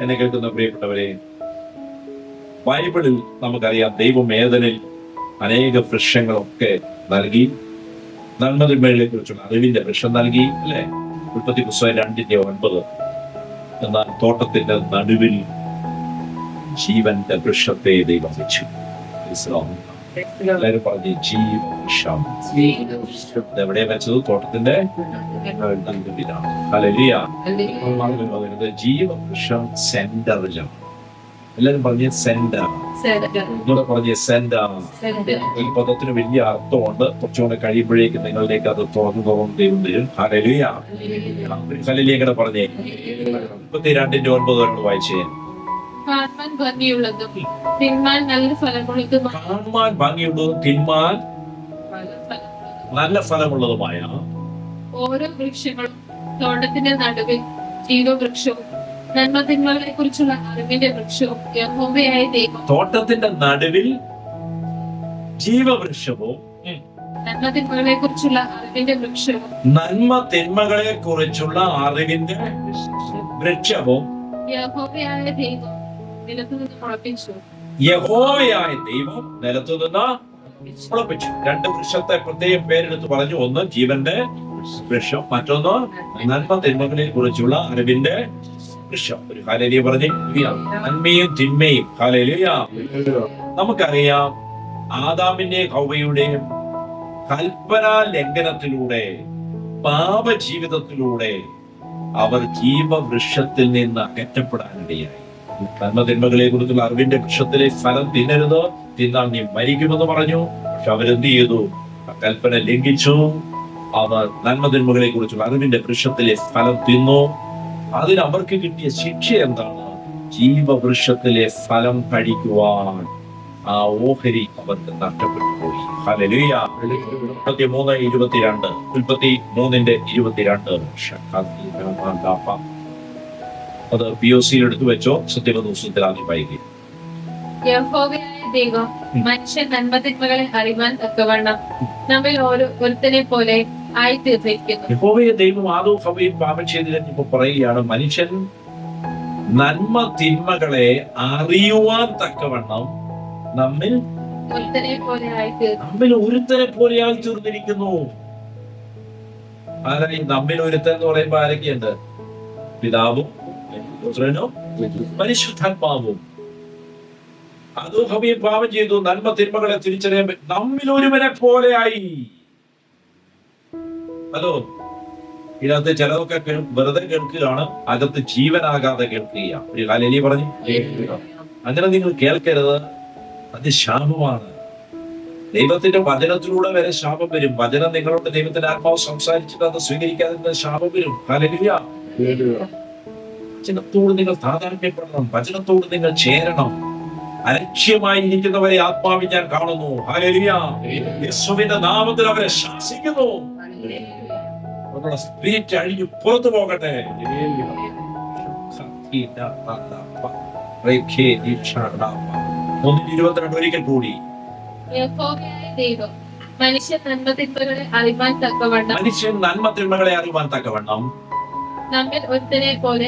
എന്നെ കേൾക്കുന്ന പ്രിയപ്പെട്ടവരെ, ബൈബിളിൽ നമുക്കറിയാം ദൈവം ഏദനിൽ അനേക വൃക്ഷങ്ങളൊക്കെ നൽകി, നന്മതിന്മകളെ കുറിച്ചുള്ള അറിവിന്റെ വൃക്ഷം നൽകി, അല്ലെ? ഉൽപ്പത്തി പുസ്തകം 2:9. എന്നാൽ തോട്ടത്തിന്റെ നടുവിൽ ജീവന്റെ വൃക്ഷത്തെ ദൈവം വെച്ചു. എല്ലാവരും പറഞ്ഞ് ജീവവൃക്ഷം. എവിടെയാ വെച്ചത്? തോട്ടത്തിന്റെ നടുവിലാണ്. ഹല്ലേലൂയ. ജീവവൃക്ഷം സെന്ററിലാണ്. എല്ലാരും പറഞ്ഞ സെന്റർ. ഒന്നുകൂടെ പറഞ്ഞ സെന്റർ. ഈ പദത്തിന് വലിയ അർത്ഥമുണ്ട്. കുറച്ചുകൂടെ കഴിയുമ്പോഴേക്കും നിങ്ങളിലേക്ക് അത് തുറന്നു ദൈവം തരും. ഹല്ലേലൂയ. ഹല്ലേലൂയ കൂടെ പറഞ്ഞേ. 32:9 വായിച്ചേ. കാണുവാൻ ഭംഗിയുള്ളതും തിന്മാൻ നല്ല ഫലമുള്ളതും നല്ല ഫലമുള്ളതുമായ ഓരോ വൃക്ഷങ്ങളും തോട്ടത്തിന്റെ നടുവിൽ ജീവവൃക്ഷവും നന്മതിന്മകളെ കുറിച്ചുള്ള അറിവിന്റെ വൃക്ഷവും യഹോവയായ ദൈവം. തോട്ടത്തിന്റെ നടുവിൽ ജീവവൃക്ഷവും നന്മതിന്മകളെ കുറിച്ചുള്ള അറിവിന്റെ വൃക്ഷവും നന്മ തിന്മകളെ കുറിച്ചുള്ള അറിവിന്റെ വൃക്ഷവും യഹോവയായ ദൈവം നിലത്തുനിന്ന് മുളപ്പിച്ചു. യഹോവയായ ദൈവം നിലത്തുനിന്ന് മുളപ്പിച്ചു. രണ്ട് വൃക്ഷത്തെ പ്രത്യേകം പേരെടുത്ത് പറഞ്ഞു. ഒന്ന് ജീവന്റെ വൃക്ഷം, മറ്റൊന്ന് നന്മ തിന്മകളെ കുറിച്ചുള്ള അറിവിന്റെ വൃക്ഷം. ഒരു ഹല്ലേലൂയ പറഞ്ഞേ. നന്മയും തിന്മയും. ഹല്ലേലൂയ. നമുക്കറിയാം ആദാമിന്റെയും ഹവ്വയുടെയും കൽപ്പനാ ലംഘനത്തിലൂടെ, പാപജീവിതത്തിലൂടെ അവർ ജീവവൃക്ഷത്തിൽ നിന്ന് അകറ്റപ്പെടാനിടയായി. നന്മതിന്മകളെ കുറിച്ചുള്ള അറിവിന്റെ വൃക്ഷത്തിലെ ഫലം തിന്നരുത്, തിന്നാൽ നീ മരിക്കുമെന്ന് പറഞ്ഞു. പക്ഷെ അവരെന്ത് ചെയ്തു? കൽപ്പന ലംഘിച്ചു. അവർ നന്മതിന്മകളെ കുറിച്ചുള്ള അറിവിന്റെ വൃക്ഷത്തിലെ ഫലം തിന്നു. അതിന് അവർക്ക് കിട്ടിയ ശിക്ഷ എന്താണ്? ജീവവൃക്ഷത്തിലെ ഫലം കഴിക്കുവാൻ ആ ഓഹരി അവർക്ക് നഷ്ടപ്പെട്ടു പോയി. ഹല്ലേലൂയ. 33:22. 33:22. അത് POC എടുത്തു വെച്ചോ. സത്യവദൂഷത്തിൽ ആദ്യം വായിക്കുക. യഹോവയായ ദൈവം മനുഷ്യൻ നന്മതിന്മകളെ അറിവാൻ തക്കവണ്ണം നമ്മിൽ ഒരുത്തനെ പോലെ ആയി തീർന്നിരിക്കുന്നു. യഹോവയായ ദൈവം ആദവും ഹവ്വയും പാപം ചെയ്തില്ലെന്ന് ഇപ്പൊ പറയുകയാണ്. മനുഷ്യൻ നന്മ തിന്മകളെ അറിയുവാൻ തക്കവണ്ണം നമ്മിൽ ഒരുത്തനെ പോലെ ആയി തീർന്നിരിക്കുന്നു. ആരായി നമ്മിൽ ഒരുത്തൻ എന്ന് പറയുമ്പോ ആരൊക്കെയുണ്ട്? പിതാവും പുത്രനും പരിശുദ്ധാത്മാവും. അതും ഹവ്വയും പാപം ചെയ്തു, നന്മ തിന്മകളെ തിരിച്ചറിയാൻ നമ്മിൽ ഒരുവനെ പോലെയായി. ഹലോ, ഇതിനകത്ത് ചിലതൊക്കെ വെറുതെ കേൾക്കുകയാണ്, അകത്ത് ജീവനാകാതെ കേൾക്കുകയാണ്. ഒരു ഹല്ലേലൂയ പറഞ്ഞു. അങ്ങനെ നിങ്ങൾ കേൾക്കരുത്, അത് ശാപമാണ്. ദൈവത്തിന്റെ വചനത്തിലൂടെ വരെ ശാപം വരും. വചനം നിങ്ങളോട് ദൈവത്തിന്റെ ആത്മാവ് സംസാരിച്ചിട്ട് അത് സ്വീകരിക്കാതെ ശാപം വരും. ഹല്ലേലൂയ. വചനത്തോട് നിങ്ങൾ താതാത്മ്യപ്പെടണം, വചനത്തോട് നിങ്ങൾ ചേരണം. അലക്ഷ്യമായി ഇരിക്കുന്നവരെ ആത്മാവിൽ ഞാൻ കാണുന്നു. ഹല്ലേലൂയ. യേശുവിന്റെ നാമത്തിൽ അവരെ ശാസിക്കുന്നു. സ്പിരിറ്റ് അഴിഞ്ഞു പുറത്തു പോകട്ടെ. 1:22 ഒരിക്കൽ കൂടി. യഹോവയായ ദൈവം മനുഷ്യൻ നന്മതിന്മകളെ അറിവാൻ തക്കവണ്ണം നമ്മിൽ ഒരുത്തനെ പോലെ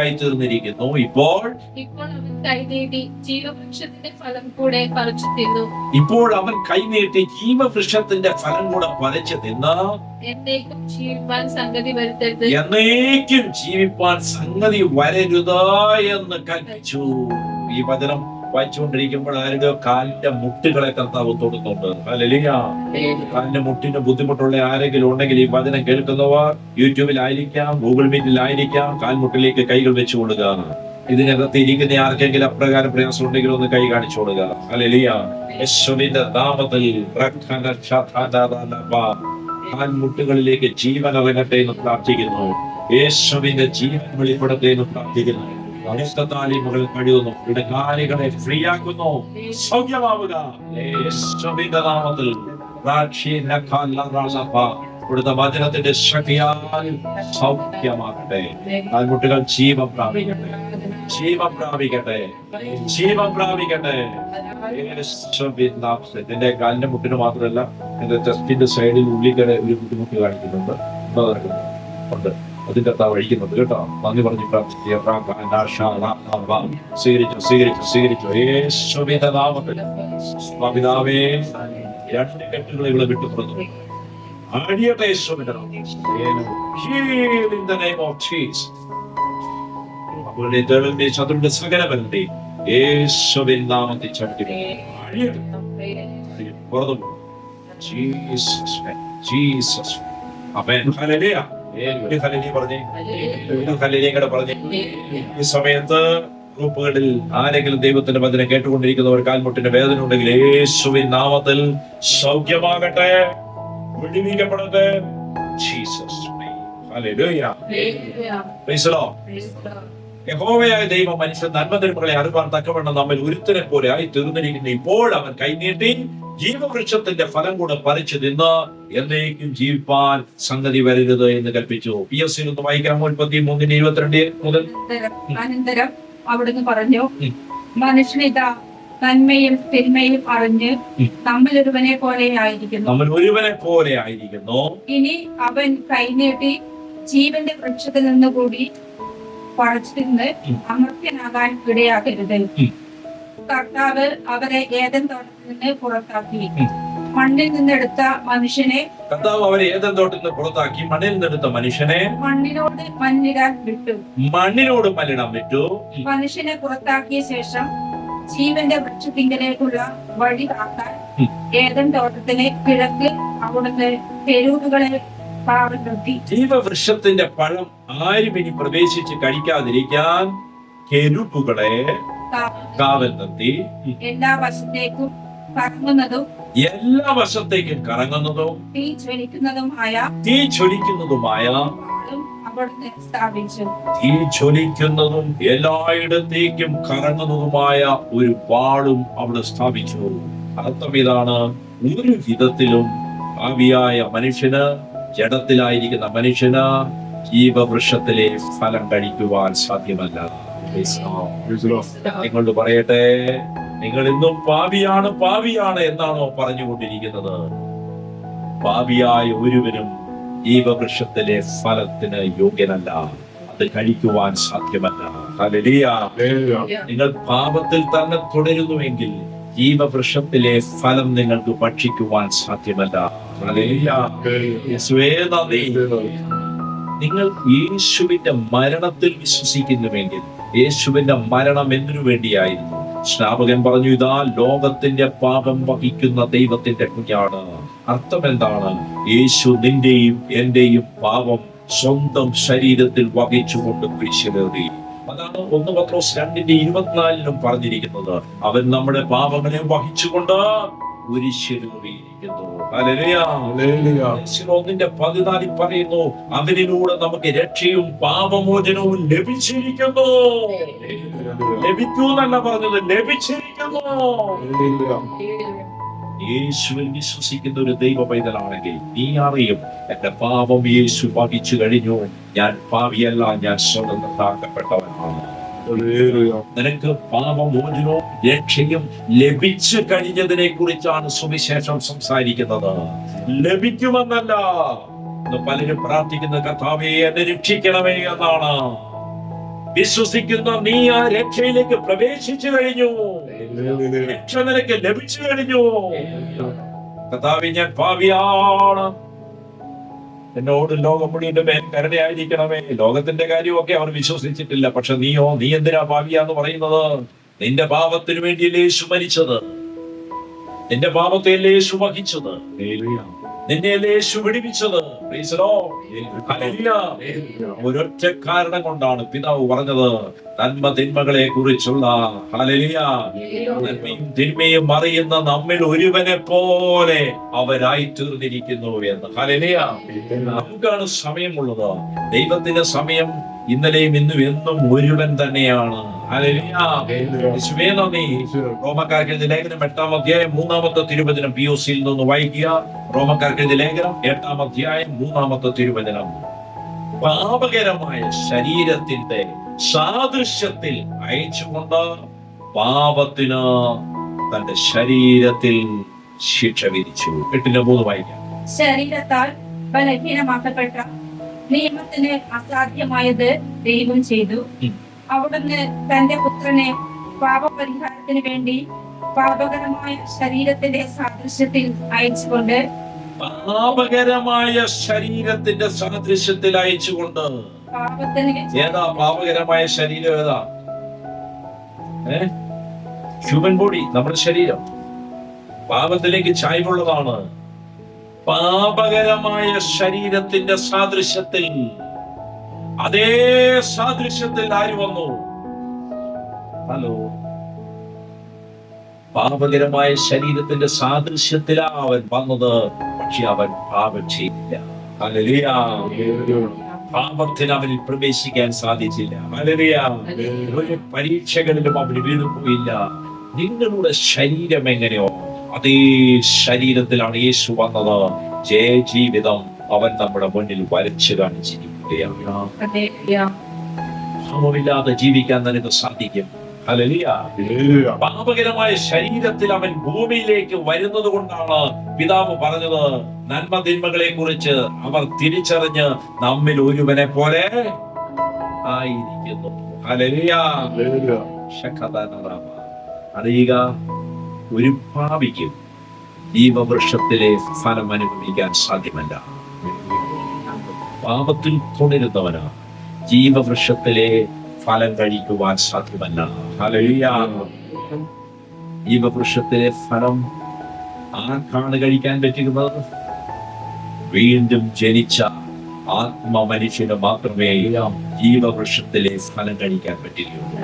ആയി തീർന്നിരിക്കുന്നു. ഇപ്പോൾ അവൻ കൈനീട്ടി ജീവവൃക്ഷത്തിന്റെ ഫലം കൂടെ പറിച്ചു തിന്നു. എന്നേക്കും ജീവിപ്പാൻ സംഗതി വരരുത് എന്ന് കൽപ്പിച്ചു. ഈ വചനം വായിച്ചുകൊണ്ടിരിക്കുമ്പോൾ ആരുടെ കാലിന്റെ മുട്ടുകളെ കർത്താവ് തൊടുന്നുണ്ട്. ഹല്ലേലൂയ. കാലിന്റെ മുട്ടിന് ബുദ്ധിമുട്ടുള്ള ആരെങ്കിലും ഉണ്ടെങ്കിൽ ഈ വചനം കേൾക്കുന്നവർ യൂട്യൂബിലായിരിക്കാം, ഗൂഗിൾ മീറ്റിലായിരിക്കാം, കാൽമുട്ടിലേക്ക് കൈകൾ വെച്ചു കൊടുക്കുക. ഇതിനകത്ത് ഇരിക്കുന്ന ആർക്കെങ്കിലും അപ്രകാരം പ്രയാസം ഉണ്ടെങ്കിൽ ഒന്ന് കൈ കാണിച്ചു കൊടുക്കുക. ഹല്ലേലൂയ. യേശുവിന്റെ നാമത്തിൽ കാൽമുട്ടുകളിലേക്ക് ജീവൻ ഇറങ്ങട്ടെ എന്ന് പ്രാർത്ഥിക്കുന്നു. യേശുവിന്റെ ജീവൻ വെളിപ്പെടട്ടെ എന്ന് പ്രാർത്ഥിക്കുന്നു. മകൾ കഴിയുന്നു. ഇടകാലികളെ ഫ്രീ ആക്കുന്നു. സൗഖ്യമാവുക യേശുവിന്റെ നാമത്തിൽ. ഇവിടുത്തെ വചനത്തിന്റെ ശക്തിയാൽ സൗഖ്യമാകട്ടെ. കാൽമുട്ടുകൾ ജീവൻ പ്രാപിക്കട്ടെ, ജീവൻ പ്രാപിക്കട്ടെ, ജീവൻ പ്രാപിക്കട്ടെ. എന്റെ കാലിന്റെ മുട്ടിന് മാത്രമല്ല, എന്റെ ചെസ്റ്റിന്റെ സൈഡിൽ ഉള്ളിക്കടെ ഒരു ബുദ്ധിമുട്ട് കാണിക്കുന്നുണ്ട്. ഉണ്ട്. അതിന്റെ കർത്താവ് അഴിക്കുന്നത് കേട്ടോ. നന്ദി പറഞ്ഞു സ്വീകരിച്ചു യേശുവിന്റെ നാമത്തിൽ. പിതാവേ, രണ്ട് കെട്ടുകളെ ഇവിടെ വിട്ടു പുറത്തു അടിയട്ടെ യേശുവിന്റെ നാമത്തിൽ. Heal in the name of Jesus. അവരുടെ ദൈവത്തിന്റെ ശത്രുവിന്റെ സകലവരുടെ യേശുവിൻ നാമത്തിൽ ചവിട്ടി പുറത്തു ജീസസ് ജീസസ്. ആമേൻ. ഹല്ലേലൂയ. ഹല്ലേലൂയ പറഞ്ഞേ. ഹല്ലേലൂയ കൂടെ പറഞ്ഞേ. ഈ സമയത്ത് ഗ്രൂപ്പുകളിൽ ആരെങ്കിലും ദൈവത്തിന്റെ വചനം കേട്ടുകൊണ്ടിരിക്കുന്നവർ കാൽമുട്ടിന്റെ വേദന ഉണ്ടെങ്കിൽ യേശുവിൻ നാമത്തിൽ സൗഖ്യമാകട്ടെ, വിടുവിക്കപ്പെടട്ടെ. Jesus. Hallelujah. Praise the Lord. യഹോവയായ ദൈവം മനുഷ്യൻ നന്മതിന്മകളെ അറിവാൻ തക്കവണ്ണം നമ്മിൽ ഒരുത്തനെ പോലെ ആയി തീർന്നിരിക്കുന്നു. ഇപ്പോൾ അവൻ കൈനീട്ടി ജീവവൃക്ഷത്തിന്റെ ഫലം കൂടെ പറിച്ചു നിന്ന് എന്നേക്കും ജീവിപ്പാൻ സംഗതി വരരുത് എന്ന് കൽപ്പിച്ചു. PS ഒന്ന് വായിക്കാമോ? 33:22 മുതൽ. അനന്തരം അവിടുന്ന് പറഞ്ഞു, മനുഷ്യനിതാ നന്മയും തിന്മയും അറിഞ്ഞ് നമ്മൾ ഒരുവനെ പോലെ ആയിരിക്കുന്നു. ഇനി അവൻ കൈനീട്ടി ജീവന്റെ വൃക്ഷത്തിൽ നിന്നുകൂടി പറിച്ചു തിന്ന് അമർത്യനാകാൻ ഇടയാകരുത്. കർത്താവ് അവരെ ഏദൻ തോട്ടത്തിൽ നിന്ന് പുറത്താക്കി മണ്ണിൽ നിന്നെടുത്ത മനുഷ്യനെ മണ്ണിനോട് മല്ലിടാൻ വിട്ടു. മനുഷ്യനെ പുറത്താക്കിയ ശേഷം ജീവന്റെ വൃക്ഷത്തിങ്കലേക്കുള്ള വഴി കാക്കാൻ ഏദൻ തോട്ടത്തിന് കിഴക്ക് അവിടുന്ന് കെരൂബുകളെ കാവൽ നിർത്തി. ജീവവൃക്ഷത്തിന്റെ പഴം ആരും ഇനി പ്രവേശിച്ച് കഴിക്കാതിരിക്കാൻ കെരൂബുകളെ കാവൽ നിർത്തി. എല്ലാ വശത്തേക്കും കറങ്ങുന്നതും തീ ജ്വലിക്കുന്നതുമായ അവിടുന്ന് സ്ഥാപിച്ചു. തീ ജ്വലിക്കുന്നതും എല്ലായിടത്തേക്കും കറങ്ങുന്നതുമായ ഒരു വാളും അവിടെ സ്ഥാപിച്ചു. അർത്ഥം ഇതാണ്: ഒരു വിധത്തിലും ഭാവിയായ മനുഷ്യന്, ജഡത്തിലായിരിക്കുന്ന മനുഷ്യന് ജീവവൃക്ഷത്തിലെ ഫലം കഴിക്കുവാൻ സാധ്യമല്ല. നിങ്ങളോട് പറയട്ടെ, നിങ്ങൾ ഇന്നും പാപിയാണ് എന്നാണോ പറഞ്ഞുകൊണ്ടിരിക്കുന്നത്? പാപിയായ ഒരുവനും ജീവവൃക്ഷത്തിലെ ഫലത്തിന് യോഗ്യനല്ല, അത് കഴിക്കുവാൻ സാധ്യമല്ല. ഹല്ലേലൂയ. നിങ്ങൾ പാപത്തിൽ തന്നെ തുടരുന്നുവെങ്കിൽ ജീവവൃക്ഷത്തിലെ ഫലം നിങ്ങൾക്ക് ഭക്ഷിക്കുവാൻ സാധ്യമല്ല. ഹല്ലേലൂയ. യേശുവേ നന്ദി. നിങ്ങൾ യേശുവിന്റെ മരണത്തിൽ വിശ്വസിക്കുന്നുവെങ്കിൽ, യേശുവിന്റെ മരണം എന്തിനു വേണ്ടിയായിരുന്നു? സ്നാപകൻ പറഞ്ഞു, ഇതാ ലോകത്തിന്റെ പാപം വഹിക്കുന്ന ദൈവത്തിന്റെ കുഞ്ഞാണ്. അർത്ഥം എന്താണ്? യേശു നിന്റെയും എന്റെയും പാപം സ്വന്തം ശരീരത്തിൽ വഹിച്ചുകൊണ്ട് കുരിശിലേറി. അതാണ് 1 പത്രോസ് 2:24 പറഞ്ഞിരിക്കുന്നത്. അവൻ നമ്മുടെ പാപങ്ങളെ വഹിച്ചുകൊണ്ട് കുരിശിലേറിയിരിക്കുന്നു. ഹല്ലേലൂയ. 1:14 പറയുന്നു, അവനിലൂടെ നമുക്ക് രക്ഷയും പാപമോചനവും ലഭിച്ചിരിക്കുന്നു. ലഭിക്കൂന്നല്ല പറഞ്ഞത്, ലഭിച്ചിരിക്കുന്നു. യേശുവിൽ വിശ്വസിക്കുന്ന ഒരു ദൈവ പൈതലാണെങ്കിൽ നീ അറിയും, എന്റെ പാപം യേശു വഹിച്ചു കഴിഞ്ഞു, ഞാൻ പാപിയല്ല, ഞാൻ സ്വതന്ത്രമാക്കപ്പെട്ടവനാണ്. നിനക്ക് പാപമോചനവും രക്ഷയും ലഭിച്ചു കഴിഞ്ഞതിനെ കുറിച്ചാണ് സുവിശേഷം സംസാരിക്കുന്നത്. ലഭിക്കുമെന്നല്ല. പലരും പ്രാർത്ഥിക്കുന്ന, കർത്താവേ എന്നെ രക്ഷിക്കണമേ എന്നാണ്. വിശ്വസിക്കുന്ന നീ ആ രക്ഷയിലേക്ക് പ്രവേശിച്ചു കഴിഞ്ഞു. രക്ഷ നിനക്ക് ലഭിച്ചു കഴിഞ്ഞു. കർത്താവേ ഞാൻ പാപിയാണ്, എന്നോട് ലോകം മുഴുവന്റെ മേൽ കരുണയായിരിക്കണമേ. ലോകത്തിന്റെ കാര്യമൊക്കെ അവർ വിശ്വസിച്ചിട്ടില്ല. പക്ഷെ നീ എന്തിനാ പാപിയാന്ന് പറയുന്നത്? നിന്റെ പാപത്തിന് വേണ്ടിയല്ലേ യേശു മരിച്ചത്? നിന്റെ പാപത്തെയല്ലേ യേശു വഹിച്ചത്? നിന്നെയല്ലേ യേശു വിടുവിച്ചത്? ഒരൊറ്റ കാരണം കൊണ്ടാണ് പിതാവ് പറഞ്ഞത്, നന്മ തിന്മകളെ കുറിച്ചുള്ള നന്മയും തിന്മയും അറിയുന്ന നമ്മിൽ ഒരുവനെ പോലെ അവരായി തീർന്നിരിക്കുന്നു എന്ന്. ഹല്ലേലൂയ. നമുക്കാണ് സമയമുള്ളത്. ദൈവത്തിന്റെ സമയം ഇന്നലെയും ഇന്നും എന്നും ഒരുവൻ തന്നെയാണ്. റോമക്കാർക്ക് എഴുതിയ ലേഖനം 8-ാം അധ്യായം 3-ാമത്തെ തിരുവചനം POCയിൽ നിന്ന് വായിക്കുക. റോമക്കാർക്ക് എഴുതിയ ലേഖനം 8-ാം അധ്യായം 3-ാമത്തെ തിരുവചനം. പാപകരമായ ശരീരത്തിന്റെ സാദൃശ്യത്തിൽ അയച്ചുകൊണ്ട് പാപത്തിന് തന്റെ ശരീരത്തിൽ ശിക്ഷ വിധിച്ചു. 8-3 വായിക്കാം. ശരീരത്താൽ ബലഹീനമാക്കപ്പെട്ട നിയമത്തിന് അസാധ്യമായത് ദൈവം ചെയ്തു. അവിടുന്ന് തന്റെ പുത്രനെ പാപപരിഹാരത്തിന് വേണ്ടി പാപകരമായ ശരീരത്തിന്റെ സാദൃശ്യത്തിൽ അയച്ചുകൊണ്ട് പാപകരമായ ശരീരത്തിന്റെ സാദൃശ്യത്തിൽ അയച്ചുകൊണ്ട്. പാപത്തിന് ഏതാ പാപകരമായ ശരീരം? ഏതാ? ഹ്യൂമൻ ബോഡി, നമ്മുടെ ശരീരം പാപത്തിലേക്ക് ചായ്വുള്ളതാണ്. പാപകരമായ ശരീരത്തിന്റെ സാദൃശ്യത്തിൽ, അതേ സാദൃശ്യത്തിൽ ആര് വന്നു? ഹലോ, പാപകരമായ ശരീരത്തിന്റെ സാദൃശ്യത്തിലാ അവൻ വന്നത്. പക്ഷെ അവൻ പാപം ചെയ്തില്ല. ഹല്ലേലൂയ. പാപത്തിന് അവനിൽ പ്രവേശിക്കാൻ സാധിച്ചില്ല. ഹല്ലേലൂയ. ഒരു പരീക്ഷകളിലും അവന് വീണുപോയില്ല. നിങ്ങളുടെ ശരീരം എങ്ങനെയോ അതേ ശരീരത്തിലാണ് യേശു വന്നത്. ജീവിതം അവൻ നമ്മുടെ മുന്നിൽ വരച്ചു കാണിച്ചിരിക്കുകയാണ്. പാപമില്ലാതെ ജീവിക്കാൻ നിനക്ക് സാധിക്കും. ഹല്ലേലൂയ. പാപകരമായ ശരീരത്തിൽ അവൻ ഭൂമിയിലേക്ക് വരുന്നത് കൊണ്ടാണ് പിതാവ് പറഞ്ഞത്, നന്മ തിന്മകളെ കുറിച്ച് അവർ തിരിച്ചറിഞ്ഞ് നമ്മിൽ ഒരുവനെ പോലെ ആയിരിക്കുന്നു. ഹല്ലേലൂയ. അറിയുക, ഒരു പാപിക്കും ജീവവൃക്ഷത്തിലെ ഫലം അനുഭവിക്കാൻ സാധ്യമല്ല. പാപത്തിൽ തുടരുന്നവന് ജീവവൃക്ഷത്തിലെ ഫലം കഴിക്കുവാൻ സാധ്യമല്ല. ഹല്ലേലൂയ. ജീവവൃക്ഷത്തിലെ ഫലം ആർക്കാണ് കഴിക്കാൻ പറ്റുന്നത്? വീണ്ടും ജനിച്ച ആത്മ മനുഷ്യന് മാത്രമേ ജീവവൃക്ഷത്തിലെ ഫലം കഴിക്കാൻ പറ്റുകയുള്ളൂ.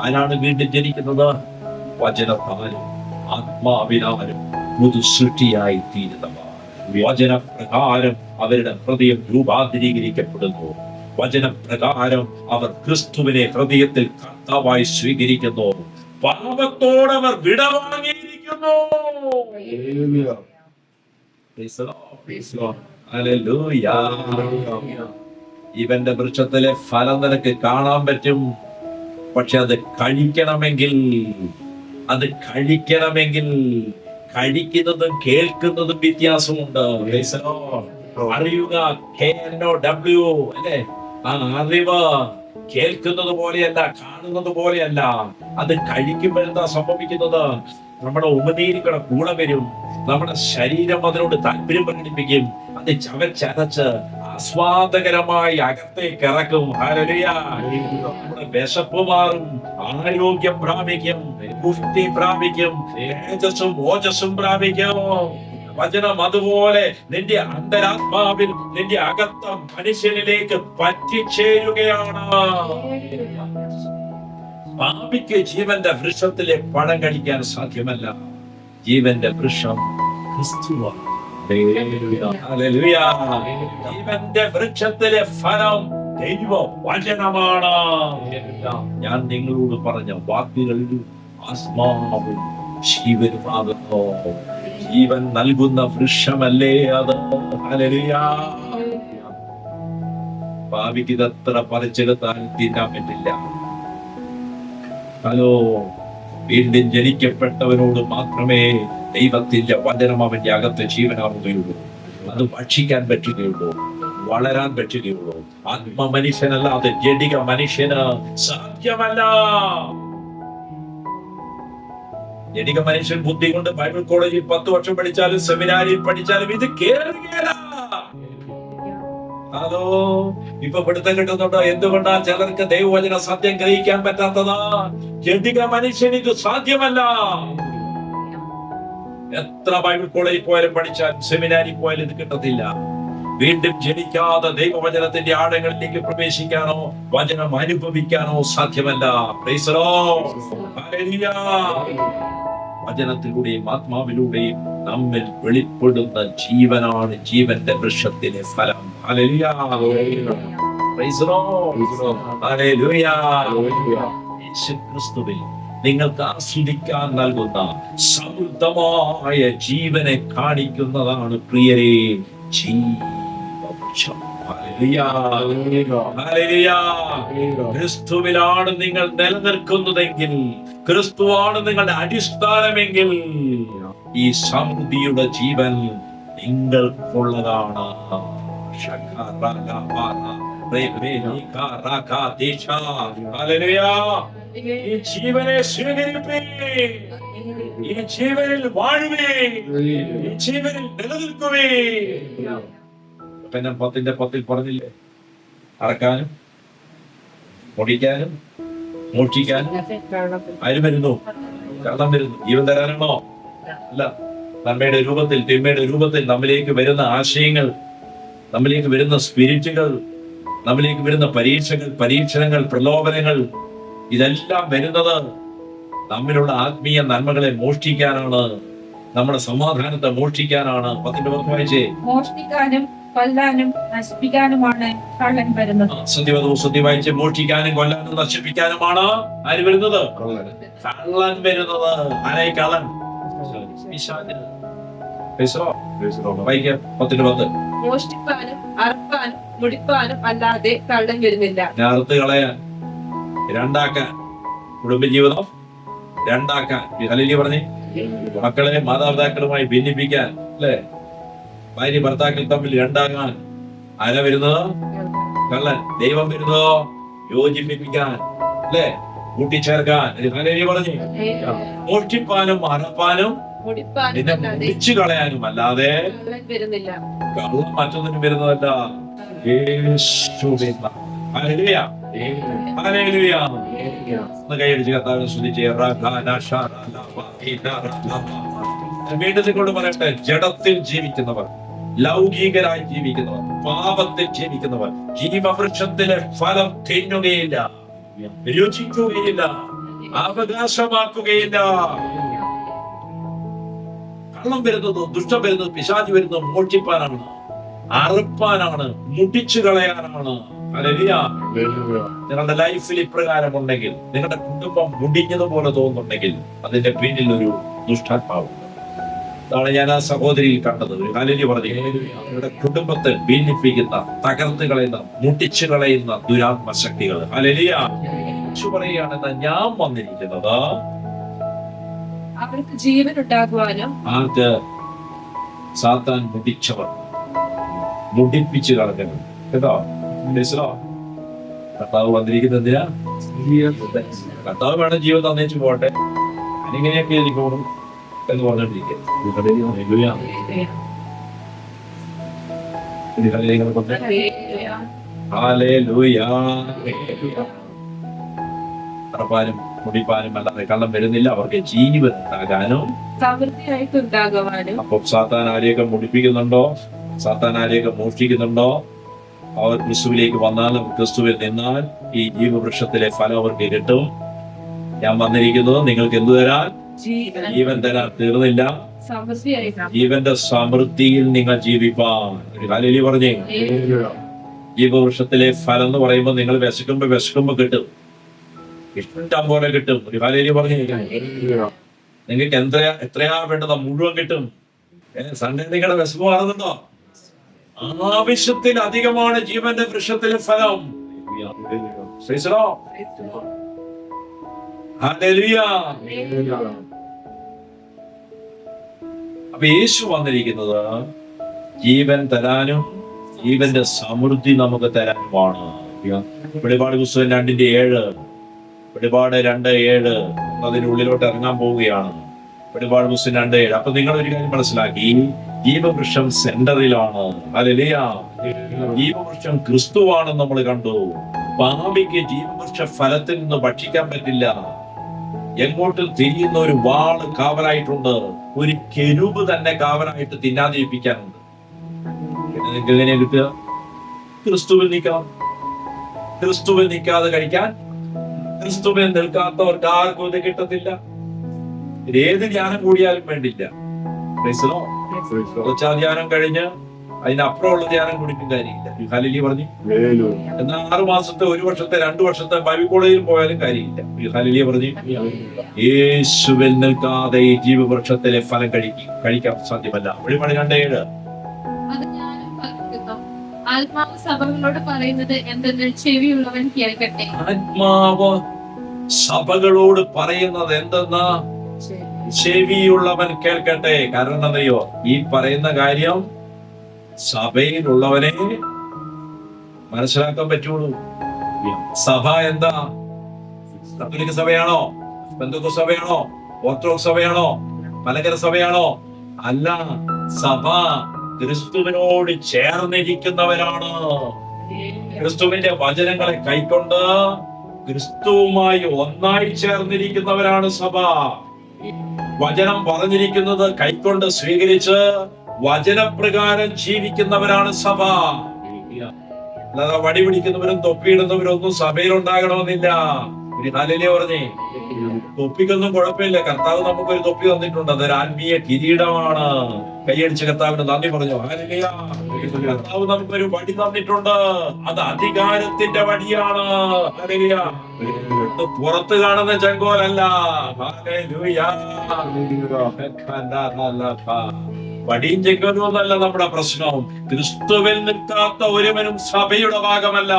ആരാണ് വീണ്ടും ജനിക്കുന്നത്? വചനത്താലും ആത്മാവിനാലും പുതു സൃഷ്ടിയായി തീരുന്നവർ. വചനപ്രകാരം അവരുടെ ഹൃദയം രൂപാന്തരീകരിക്കപ്പെടുന്നു. വചനപ്രകാരം അവർ ക്രിസ്തുവിനെ ഹൃദയത്തിൽ കർത്താവായി സ്വീകരിക്കുന്നു. പാപത്തോടവർ വിടവാങ്ങിയിരിക്കുന്നു. ഇവന്റെ വൃക്ഷത്തിലെ ഫലം നിനക്ക് കാണാൻ പറ്റും. പക്ഷെ അത് കഴിക്കണമെങ്കിൽ കഴിക്കുന്നതും കേൾക്കുന്നതും വ്യത്യാസമുണ്ട്. അറിയുക, KNOW അല്ലെ? ആ അറിവ് കേൾക്കുന്നത് പോലെയല്ല, കാണുന്നത് പോലെയല്ല. അത് കഴിക്കുമ്പോൾ എന്താ സംഭവിക്കുന്നത്? നമ്മുടെ ഉമനീരിക്കട കൂടെ വരും. നമ്മുടെ ശരീരം അതിനോട് താല്പര്യം പ്രകടിപ്പിക്കും. അത് ചവച്ചരച്ച് ആസ്വാദകരമായി അകത്തേക്ക് ഇറക്കും. ഹല്ലേലൂയ. നമ്മുടെ വിശപ്പ് മാറും, ആരോഗ്യം പ്രാപിക്കും, പുഷ്ടി പ്രാപിക്കും, തേജസ്സും ഓജസ്സും പ്രാപിക്കും. വചനം അതുപോലെ നിന്റെ അന്തരാത്മാവിൽ, നിന്റെ അകത്ത മനുഷ്യനിലേക്ക് പറ്റിച്ചേരുകയാണ്. പാപിക്ക് ജീവന്റെ വൃക്ഷത്തിലെ പഴം കഴിക്കാൻ സാധ്യമല്ല. ജീവന്റെ വൃക്ഷം ക്രിസ്തുവാണ്. ഹല്ലേലൂയ. ജീവന്റെ വൃക്ഷത്തിലെ ഫലം ദൈവ വചനമാണ്. ഞാൻ നിങ്ങളോട് പറഞ്ഞ വാക്കുകൾ ആത്മാവും ജീവനുമാകുന്നു. ജീവൻ നൽകുന്ന വൃക്ഷമല്ലേ അത്? ഹല്ലേലൂയ. പാപിക്ക് ഇതത്ര പറിച്ചെടുത്താൽ തിന്നാൻ പറ്റില്ല. ഹലോ, വീണ്ടും ജനിക്കപ്പെട്ടവനോട് മാത്രമേ ദൈവത്തിന്റെ വചനം അവന്റെ അകത്ത് ജീവനാവുകയുള്ളൂ. അത് ഭക്ഷിക്കാൻ പറ്റുകയുള്ളൂ, വളരാൻ പറ്റുകയുള്ളൂ. ആത്മ മനുഷ്യനല്ലാതെ ജഡിക മനുഷ്യന് സാധ്യമല്ല. ജഡിക മനുഷ്യൻ ബുദ്ധി കൊണ്ട് ബൈബിൾ കോളേജിൽ 10 വർഷം പഠിച്ചാലും സെമിനാരിൽ പഠിച്ചാലും ഇത് കേറുകയില്ല. അതോ ഇപ്പൊ പിടുത്തം കിട്ടുന്നുണ്ടോ? എന്തുകൊണ്ടാ ചിലർക്ക് ദൈവവചന സത്യം ഗ്രഹിക്കാൻ പറ്റാത്തതാ? ജഡിക മനുഷ്യൻ ഇത് സാധ്യമല്ല. എത്ര ബൈബിൾ കോളേജിൽ പോയാലും പഠിച്ചാലും സെമിനാരിൽ പോയാലും ഇത് കിട്ടത്തില്ല. വീണ്ടും ജനിക്കാതെ ദൈവവചനത്തിന്റെ ആഴങ്ങളിലേക്ക് പ്രവേശിക്കാനോ വചനം അനുഭവിക്കാനോ സാധ്യമല്ല. Price the Lord. ഹല്ലേലൂയ. വചനത്തിലൂടെയും ആത്മാവിലൂടെയും നമ്മിൽ വെളിപ്പെടുന്ന ജീവനാണ് ജീവന്റെ വൃക്ഷത്തിലെ ഫലം. Hallelujah. Praise the Lord. Hallelujah. യേശുക്രിസ്തുവിൽ നിങ്ങൾക്ക് ആസ്വദിക്കാൻ നൽകുന്ന സമൃദ്ധമായ ജീവനെ കാണിക്കുന്നതാണ് പ്രിയരെ ജീവവൃക്ഷം. ഹല്ലേലൂയ. ഹല്ലേലൂയ. ക്രിസ്തുവിലാണ് നിങ്ങൾ നിലനിൽക്കുന്നതെങ്കിൽ, ക്രിസ്തുവാണ് നിങ്ങളുടെ അടിസ്ഥാനമെങ്കിൽ, ഈ സമൃദ്ധിയുടെ ജീവൻ നിങ്ങൾക്കുള്ളതാണ്. ഈ ജീവനെ സ്വീകരിപ്പേ, ഈ ജീവനിൽ വാഴുവേ, ഈ ജീവനിൽ നിലനിൽക്കുവേ. പിന്നെ 10:10 പറഞ്ഞില്ലേ, അറക്കാനും മുടിക്കാനും മോഷ്ടിക്കാനും ആര് വരുന്നു? കള്ളം വരുന്നു. ജീവൻ തരാനാണോ? അല്ല. നന്മയുടെ രൂപത്തിൽ തിന്മയുടെ രൂപത്തിൽ നമ്മിലേക്ക് വരുന്ന ആശയങ്ങൾ, നമ്മിലേക്ക് വരുന്ന സ്പിരിറ്റുകൾ, നമ്മിലേക്ക് വരുന്ന പരീക്ഷകൾ, പരീക്ഷണങ്ങൾ, പ്രലോഭനങ്ങൾ, ഇതെല്ലാം വരുന്നത് നമ്മിലുള്ള ആത്മീയ നന്മകളെ മോഷ്ടിക്കാനാണ്, നമ്മുടെ സമാധാനത്തെ മോഷ്ടിക്കാനാണ്. 10:10 വായിച്ചേ. മോഷ്ടിക്കാനും കൊല്ലാനും നശിപ്പിക്കാനുമാണ് കള്ളൻ വരുന്നത്. സത്യവദോസത്തി വായിച്ച് മോഷ്ടിക്കാനും കൊല്ലാനും നശിപ്പിക്കാനുമാണ് ആര് വരുന്നത്? കള്ളൻ വരുന്നത്. ആരായി കള്ളൻ? പിശാച്. വായിക്കാം 10:10. മോഷ്ടിപ്പാനും അറപ്പാനും മുടിപ്പാനും അല്ലാതെ കള്ളൻ വരുന്നില്ല. അറുത്ത് കളയാൻ, രണ്ടാക്കാൻ, കുടുംബജീവിതം രണ്ടാക്കാൻ. ഹല്ലേലൂയ പറഞ്ഞേ. മക്കളെ മാതാപിതാക്കളുമായി ഭിന്നിപ്പിക്കാൻ, അല്ലെ? ഭാര്യ ഭർത്താക്കൾ തമ്മിൽ രണ്ടാകാൻ ആര വരുന്നത്? കള്ളൻ. ദൈവം വരുന്നതോ യോജിപ്പിക്കാൻ, അല്ലെ? കൂട്ടിച്ചേർക്കാൻ. ഹല്ലേലൂയ പറഞ്ഞേ. മോഷ്ടിപ്പാനും അറപ്പാനും മുടിപ്പാനും നിന്നെ അല്ലാതെ മുടിച്ചു കളയാനും അല്ലാതെ കള്ളൻ വരുന്നില്ല. കള്ളം മറ്റൊന്നിനും വരുന്നതല്ല. യേശുവിൻ നാമം. ഹല്ലേലൂയ. ഹല്ലേലൂയ. ഒന്ന് കൈയടിച്ച് കർത്താവിനെ സ്തുതിച്ചേ. വീണ്ടും കൊണ്ട് പറയട്ടെ, ജഡത്തിൽ ജീവിക്കുന്നവർ, ലൗകികരായി ജീവിക്കുന്നവർ, പാപത്തിൽ ജീവിക്കുന്നവർ ജീവവൃക്ഷത്തിലെ ഫലം തിന്നുകയില്ല, രുചിക്കുകയില്ല, അവകാശമാക്കുകയില്ല. കള്ളം വരുന്നത്, ദുഷ്ടം വരുന്നത്, പിശാച് വരുന്നത് മോഷ്ടിപ്പാനാണ്, അറുപ്പാനാണ്, മുടിച്ചു കളയാനാണ്. ഹല്ലേലൂയ. നിങ്ങളുടെ ലൈഫിൽ ഇപ്രകാരം ഉണ്ടെങ്കിൽ, നിങ്ങളുടെ കുടുംബം മുടിഞ്ഞതുപോലെ തോന്നുന്നുണ്ടെങ്കിൽ അതിന്റെ പിന്നിൽ ഒരു ദുഷ്ടാത്മാവുണ്ട്. അതാണ് ഞാൻ ആ സഹോദരിയിൽ കണ്ടത്. ഒരു ഹല്ലേലൂയ പറഞ്ഞു. നിങ്ങളുടെ കുടുംബത്തെ ഭിന്നിപ്പിക്കുന്ന, തകർത്ത് കളയുന്ന, മുടിച്ചു കളയുന്ന ദുരാത്മശക്തികൾ. ഹല്ലേലൂയ. പറയുകയാണെന്ന് ഞാൻ വന്നിരിക്കുന്നത് അവർക്ക് ജീവൻ ഉണ്ടാകുവാനും. ആർക്ക്? സാത്താൻ മുടിച്ചവർ, മുടിപ്പിച്ച് കളഞ്ഞവർ. കേട്ടോ? കർത്താവ് വന്നിരിക്കുന്നതിനാ? കർത്താവ് വേണം ജീവൻ തന്നേച്ചു പോട്ടെ, അതിങ്ങനെയൊക്കെ എനിക്ക് പോകണം എന്ന് പറഞ്ഞോണ്ടിരിക്കുക. അറപ്പാനും മുടിപ്പാനും അല്ലാതെ കള്ളം വരുന്നില്ല. അവർക്ക് ജീവൻ ഉണ്ടാകാനും സമൃദ്ധിയായിട്ടുണ്ടാകുവാനും. അപ്പൊ സാത്താൻ ആരെയൊക്കെ മുടിപ്പിക്കുന്നുണ്ടോ, സാത്താൻ ആരെയൊക്കെ മോഷ്ടിക്കുന്നുണ്ടോ, അവർ ക്രിസ്തുവിലേക്ക് വന്നാൽ, ക്രിസ്തുവിൽ നിന്നാൽ ഈ ജീവവൃക്ഷത്തിലെ ഫലം അവർക്ക് കിട്ടും. ഞാൻ വന്നിരിക്കുന്നത് നിങ്ങൾക്ക് എന്തു തരാൻ? ജീവൻ തരാൻ. തീർന്നില്ല. ജീവന്റെ സമൃദ്ധിയിൽ നിങ്ങൾ ജീവിപ്പാൻ. ഒരു ഹല്ലേലൂയ പറഞ്ഞേ. ജീവവൃക്ഷത്തിലെ ഫലം എന്ന് പറയുമ്പോൾ നിങ്ങൾ വിശക്കുമ്പോ കിട്ടും, ഇഷ്ടം പോലെ കിട്ടും. ഒരു ഹല്ലേലൂയ പറഞ്ഞേ. നിങ്ങൾക്ക് എത്രയാ വേണ്ടത് മുഴുവൻ കിട്ടും. സൺഡേ നിങ്ങളുടെ വിശപ്പ് മാറുന്നുണ്ടോ? ആവശ്യത്തിൽ അധികമാണ് ജീവന്റെ വൃക്ഷത്തിലെ ഫലം. ഹല്ലേലൂയ. അപ്പൊ യേശു വന്നിരിക്കുന്നത് ജീവൻ തരാനും ജീവന്റെ സമൃദ്ധി നമുക്ക് തരാനുമാണ്. വെളിപാട് പുസ്തകം 2:7, വെളിപാട് 2:7 അതിനുള്ളിലോട്ട് ഇറങ്ങാൻ പോവുകയാണ്. വെളിപാട് പുസ്തകം 2:7. അപ്പൊ നിങ്ങൾ ഒരു കാര്യം മനസ്സിലാക്കി, ജീവവൃക്ഷം സെന്ററിലാണ്. ഹല്ലേലൂയ. ജീവവൃക്ഷം ക്രിസ്തുവാണെന്ന് നമ്മൾ കണ്ടു. പാപിക്ക് ജീവവൃക്ഷ ഫലത്തിൽ നിന്ന് ഭക്ഷിക്കാൻ പറ്റില്ല. എങ്ങോട്ട് തിരിയുന്ന ഒരു വാള് കാവലായിട്ടുണ്ട്, ഒരു കെരൂബ് തന്നെ കാവലായിട്ട് തിന്നാതിരിപ്പിക്കാനുണ്ട്. നിങ്ങൾക്ക് എങ്ങനെയാ കിട്ടുക? ക്രിസ്തുവിൽ നിൽക്കണം. ക്രിസ്തുവിൽ നിൽക്കാതെ കഴിക്കാൻ, ക്രിസ്തുവിൽ നിൽക്കാത്തവർക്ക് ആർക്കും ഇത് കിട്ടത്തില്ല. ഏത് ധ്യാനം കൂടിയാലും വേണ്ടില്ല. ധ്യാനം കഴിഞ്ഞ് അതിനപ്പുറമുള്ള ധ്യാനം കുടിക്കും കാര്യമില്ല. ഹല്ലേലൂയ പറഞ്ഞു. എന്നാൽ 6 മാസത്തെ, 1 വർഷത്തെ, 2 വർഷത്തെ ബൈബിൾ കോളേജിൽ പോയാലും കാര്യമില്ല. ഹല്ലേലൂയ പറഞ്ഞു. യേശുവിൽ നിൽക്കാതെ ഈ ജീവവൃക്ഷത്തിലെ ഫലം കഴിക്കാൻ സാധ്യമല്ല. വെളിപാട് 2:7. അത് ഞാനും പറയുന്നു, ആത്മാവ് സഭകളോട് പറയുന്നത് എന്തെന്ന് ചെവിയുള്ളവൻ കേൾക്കട്ടെ. ആത്മാവ് സഭകളോട് പറയുന്നത് എന്തെന്ന് ചെവിയുള്ളവൻ കേൾക്കട്ടെ. കാരണം എന്തറിയോ? ഈ പറയുന്ന കാര്യം സഭയിലുള്ളവനെ മനസ്സിലാക്കാൻ പറ്റുള്ളൂ. സഭ എന്താ? കത്തോലിക്ക സഭയാണോ? പെന്തക്കോസ്ത് സഭയാണോ? ഓർത്തഡോക്സ് സഭയാണോ? മലങ്കര സഭയാണോ? അല്ല. സഭ ക്രിസ്തുവിനോട് ചേർന്നിരിക്കുന്നവരാണ്. ക്രിസ്തുവിന്റെ വചനങ്ങളെ കൈക്കൊണ്ട് ക്രിസ്തുവുമായി ഒന്നായി ചേർന്നിരിക്കുന്നവരാണ് സഭ. വചനം പറഞ്ഞിരിക്കുന്നത് കൈക്കൊണ്ട് സ്വീകരിച്ച് വചനപ്രകാരം ജീവിക്കുന്നവരാണ് സഭ. അല്ലാതെ വടി പിടിക്കുന്നവരും തൊപ്പിയിടുന്നവരും ഒന്നും സഭയിൽ ഉണ്ടാകണമെന്നില്ല. ഒരു ഹല്ലേലൂയ പറഞ്ഞേ. തൊപ്പിക്കൊന്നും കുഴപ്പമില്ല. കർത്താവ് നമുക്കൊരു തൊപ്പി തന്നിട്ടുണ്ട്. അതൊരു ആത്മീയ കിരീടമാണ്. കൈയടിച്ച് കർത്താവിന് നന്ദി പറഞ്ഞു. ഹല്ലേലൂയ. കർത്താവ് നമുക്കൊരു വടി തന്നിട്ടുണ്ട്. അത് അധികാരത്തിന്റെ വടിയാണ്. ഹല്ലേലൂയ. ഇത് പുറത്ത് കാണുന്ന ചെങ്കോലല്ല. ഹല്ലേലൂയ. വടിയും ചെങ്കോലും ഒന്നല്ല നമ്മുടെ പ്രശ്നം. ക്രിസ്തുവിൽ നിൽക്കാത്ത ഒരുവനും സഭയുടെ ഭാഗമല്ല.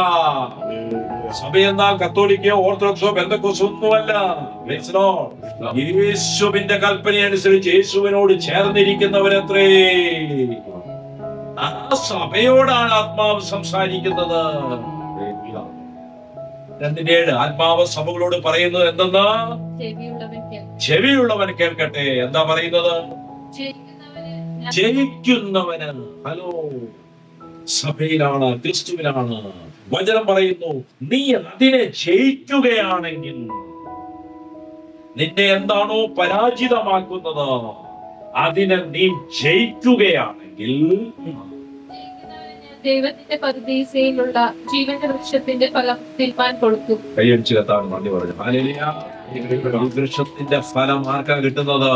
സഭ എന്നാൽ കത്തോലിക്കോ ഓർത്തഡോക്സോ പെന്തക്കോസ്തോ ഒന്നുമല്ല. യേശുവിന്റെ കൽപ്പന അനുസരിച്ച് യേശുവിനോട് ചേർന്നിരിക്കുന്നവരത്രേ. ആ സഭയോടാണ് ആത്മാവ് സംസാരിക്കുന്നത്. 2:7 ആത്മാവ് സഭകളോട് പറയുന്നത് എന്തെന്നാ? ചെവിയുള്ളവൻ കേൾക്കട്ടെ. എന്താ പറയുന്നത്? ജയിക്കുന്നവന്. ഹലോ, സഭയിലാണ്, ക്രിസ്തുവിലാണ്. വചനം പറയുന്നു, നീ അതിനെ ജയിക്കുകയാണെങ്കിൽ, നിന്നെ എന്താണോ പരാജിതമാക്കുന്നത് അതിനെ നീ ജയിക്കുകയാണെങ്കിൽ, ദൈവത്തിന്റെ പരദീസയിലുള്ള ജീവന്റെ വൃക്ഷത്തിന്റെ ഫലം തിന്മാൻ കൊടുക്കും. കൈയടിച്ച് കത്താൻ വേണ്ടി പറഞ്ഞു. ഹല്ലേലൂയ. വൃക്ഷത്തിന്റെ ഫലം ആർക്കാ കിട്ടുന്നത്?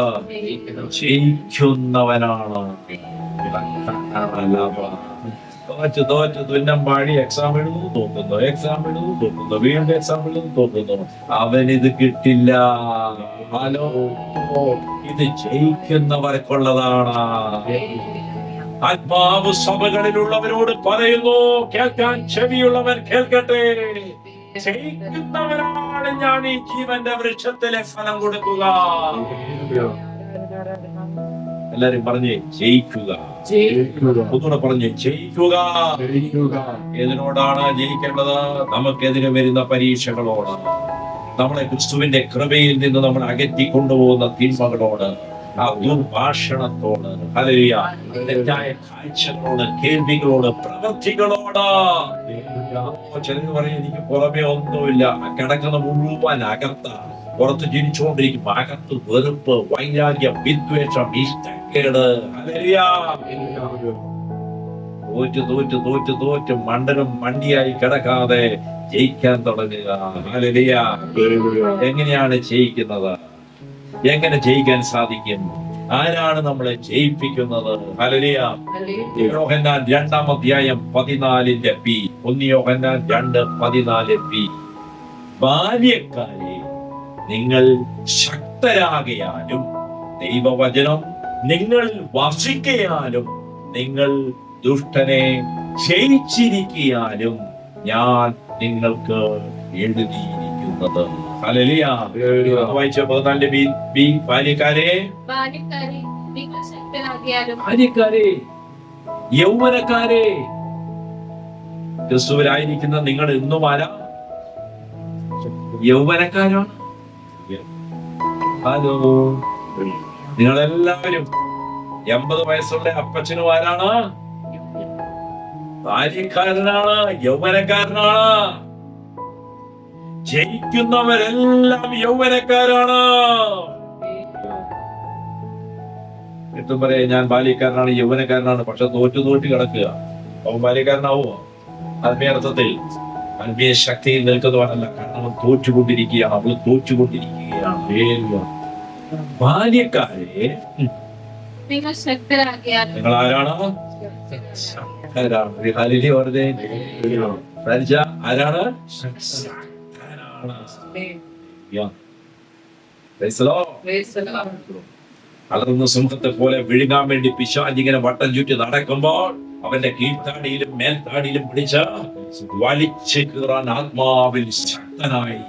ജയിക്കുന്നവനാണ്. തോറ്റ് തുന്നം പാടി എക്സാം എഴുതുന്നു, തോക്കുന്നു, വീണ്ടും എക്സാം എഴുതുന്നു, തോക്കുന്നു. അവനിത് കിട്ടില്ല. ഹലോ, ഇത് ജയിക്കുന്നവർക്കുള്ളതാണ്. ആത്മാവ് സഭകളിലുള്ളവരോട് പറയുന്നു, കേൾക്കാൻ ചെവിയുള്ളവൻ കേൾക്കട്ടെ. ജയിക്കുന്നവരാണ് ഞാൻ ഈ ജീവന്റെ വൃക്ഷത്തിലെ ഫലം കൊടുക്കുക. എല്ലാരും പറഞ്ഞേ, ജയിക്കുക. ഒന്നുകൂടെ പറഞ്ഞേ, ജയിക്കുക. ഏതിനോടാണ് ജയിക്കേണ്ടത്? നമുക്കെതിരെ വരുന്ന പരീക്ഷകളോട്, നമ്മളെ ക്രിസ്തുവിന്റെ കൃപയിൽ നിന്ന് നമ്മൾ അകറ്റി കൊണ്ടുപോകുന്ന തിന്മകളോട്, ആ ദുർഭാഷണത്തോട്, ഹല്ലേലൂയ, തെറ്റായ കാഴ്ചകളോട്, കേൾവികളോട്, പ്രവൃത്തികളോട്. ചിലർ പറയും, എനിക്ക് പുറമെ ഒന്നുമില്ല, കിടക്കുന്ന മുഴുവൻ അകത്ത, പുറത്ത് ചിരിച്ചുകൊണ്ടിരിക്കും, അകത്ത് വെറുപ്പ്, വൈരാഗ്യം, വിദ്വേഷം, ഇഷ്ടക്കേട്. ഹല്ലേലൂയ. തോറ്റ് മണ്ടനും മണ്ടിയായി കിടക്കാതെ ജയിക്കാൻ തുടങ്ങുക. ഹല്ലേലൂയ. എങ്ങനെയാണ് ജയിക്കുന്നത്? എങ്ങനെ ജയിക്കാൻ സാധിക്കും? ആരാണ് നമ്മളെ ജയിപ്പിക്കുന്നത്? ഹല്ലേലൂയ. യോഹന്നാൻ 2:14 1 യോഹന്നാൻ 2:14 ബാല്യക്കാരെ, നിങ്ങൾ ശക്തരാകയാലും ദൈവവചനം നിങ്ങളിൽ വസിക്കയാലും നിങ്ങൾ ദുഷ്ടനെ ജയിച്ചിരിക്കയാലും ഞാൻ നിങ്ങൾക്ക് എഴുതിയിരിക്കുന്നത്. ഹല്ലേലൂയ. വായിച്ച 14 ബാല്യക്കാരെ, നിങ്ങൾ ശക്തരാകിയാലും, ബാല്യക്കാരെ, യൗവനക്കാരെ, ക്രിസ്തുവിലായിരിക്കുന്ന നിങ്ങൾ എന്നും ആരാ? യൗവനക്കാരാണ്. ഹലോ, നിങ്ങളെല്ലാവരും 80 വയസ്സുള്ള അപ്പച്ചനും ആരാണ്? ബാല്യക്കാരനാണ്, യൗവനക്കാരനാണ്. ജയിക്കുന്നവരെല്ലാം യൗവനക്കാരാണ്. എന്നിട്ടും പറയാ, ഞാൻ ബാല്യക്കാരനാണ്, യൗവനക്കാരനാണ്, പക്ഷെ തോറ്റ് കിടക്കുക. അവൻ ബാല്യക്കാരനാവോ? ആത്മീയർത്ഥത്തിൽ ആത്മീയ ശക്തിയിൽ നിൽക്കുന്നവനല്ല. കാരണം അവൻ തോറ്റുകൊണ്ടിരിക്കുകയാണ്, അവൾ തോറ്റുകൊണ്ടിരിക്കുകയാണ്. ബാല്യക്കാരെ, നിങ്ങൾ ശക്തരാകിയാലും. നിങ്ങൾ ആരാണ്? ആരാണ്? അലർന്ന സിംഹത്തെ പോലെ വിഴുങ്ങാൻ വേണ്ടി പിശാചിങ്ങനെ വട്ടം ചുറ്റി നടക്കുമ്പോൾ അവന്റെ കീഴ്ത്താടിയിലും മേൽത്താടിയിലും പിടിച്ച് വലിച്ചു കീറാൻ ആത്മാവിൽ ശക്തനായി.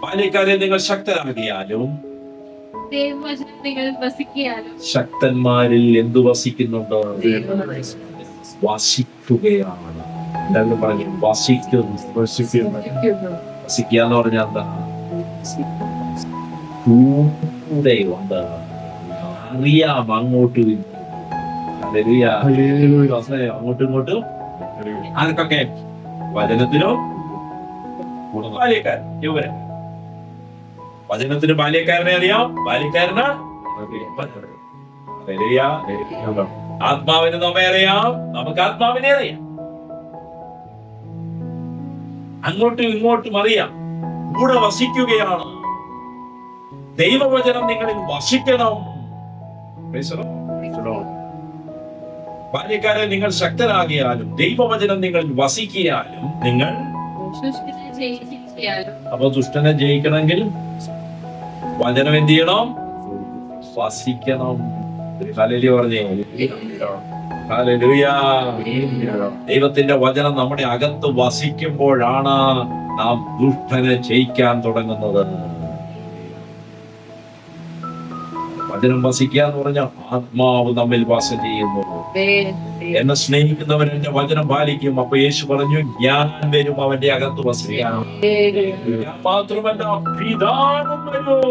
ബാല്യക്കാരെ, നിങ്ങൾ ശക്തരാകിയാലും ദൈവവചനം നിങ്ങൾ വസിക്കയാലും. ശക്തന്മാരിൽ എന്തു വസിക്കുന്നുണ്ടോ? വസിക്കുകയാണ്. എല്ലാവരും പറഞ്ഞു വസിക്കുന്നു. വസിക്കുക എന്ന് പറഞ്ഞാൽ എന്താ? കൂടെ ഉണ്ട്, അറിയാം അങ്ങോട്ടും അങ്ങോട്ടും ഇങ്ങോട്ടും. ആർക്കൊക്കെ? വചനത്തിനോ ബാല്യക്കാരൻ. ഇവരെ വചനത്തിന് ബാല്യക്കാരനെ അറിയാം, ബാല്യക്കാരന് ആത്മാവിന് നമ്മെ അറിയാം, നമുക്ക് ആത്മാവിനെ അറിയാം. അങ്ങോട്ടും ഇങ്ങോട്ടും അറിയാം, കൂടെ വസിക്കുകയാണ്. ദൈവവചനം നിങ്ങളിൽ വസിക്കണം. ബാല്യക്കാരെ നിങ്ങൾ ശക്തരാകിയാലും ദൈവവചനം നിങ്ങൾ വസിക്കിയാലും നിങ്ങൾ. അപ്പൊ ദുഷ്ടനെ ജയിക്കണമെങ്കിൽ വചനം എന്ത് ചെയ്യണം? വസിക്കണം. ഹല്ലേലൂയ പറഞ്ഞേ. ഹല്ലേലൂയ. ദൈവത്തിന്റെ വചനം നമ്മുടെ അകത്ത് വസിക്കുമ്പോഴാണ് നാം ദുഷ്ടനെ ജയിക്കാൻ തുടങ്ങുന്നത്. വചനം വസിക്കുക എന്ന് പറഞ്ഞാൽ ആത്മാവ് നമ്മിൽ വാസം ചെയ്യുന്നു. എന്നെ സ്നേഹിക്കുന്നവൻ എന്റെ വചനം പാലിക്കും. അപ്പൊ യേശു പറഞ്ഞു, ഞാൻ വരും അവന്റെ അകത്ത് വസിക്കാൻ. ഞാൻ മാത്രമല്ല, പിതാവും വരും.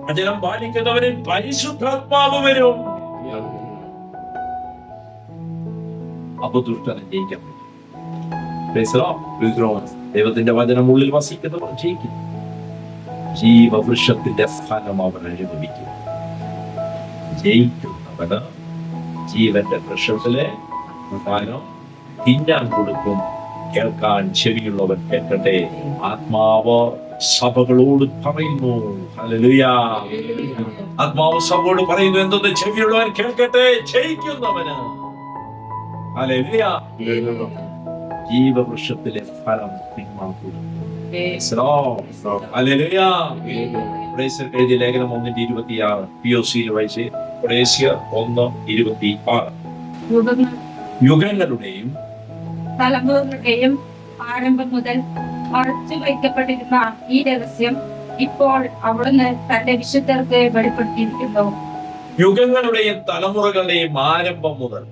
വചനം പാലിക്കുന്നവരിൽ പരിശുദ്ധാത്മാവ് വരും. അപ്പൊ ദുഷ്ടനെ ജയിക്കാൻ പറ്റും. ദൈവത്തിന്റെ വചനം ഉള്ളിൽ വസിക്കുന്നവർ ജയിക്കും. ജീവവൃക്ഷത്തിന്റെ ഫലം അവർ അനുഭവിക്കും. ജയിക്കുന്നവന് ജീവന്റെ വൃക്ഷത്തിലെ ഫലം തിന്നാൻ കൊടുക്കും. കേൾക്കാൻ ചെവിയുള്ളവൻ കേൾക്കട്ടെ. ആത്മാവ് സഭകളോട് പറയുന്നു. ഹല്ലേലൂയ. ആത്മാവ് സഭയോട് പറയുന്നു എന്തെന്ന്? ചെവിയുള്ളവൻ കേൾക്കട്ടെ. ജയിക്കുന്നവന് ഹല്ലേലൂയ ജീവവൃക്ഷത്തിലെ ഫലം തിന്നാൻ കൊടുക്കും. ഹല്ലേലൂയ. എഴുതിയ ലേഖനം 1:26 POC വായിച്ച്. 1:26 യുഗങ്ങളുടെയും തലമുറകളുടെയും ആരംഭം മുതൽ മറച്ചു വയ്ക്കപ്പെട്ടിരുന്ന ഈ രഹസ്യം ഇപ്പോൾ അവിടുന്ന് തന്റെ വിശുദ്ധർക്ക് വെളിപ്പെടുത്തിയിരിക്കുന്നു. യുഗങ്ങളുടെയും തലമുറകളുടെയും ആരംഭം മുതൽ.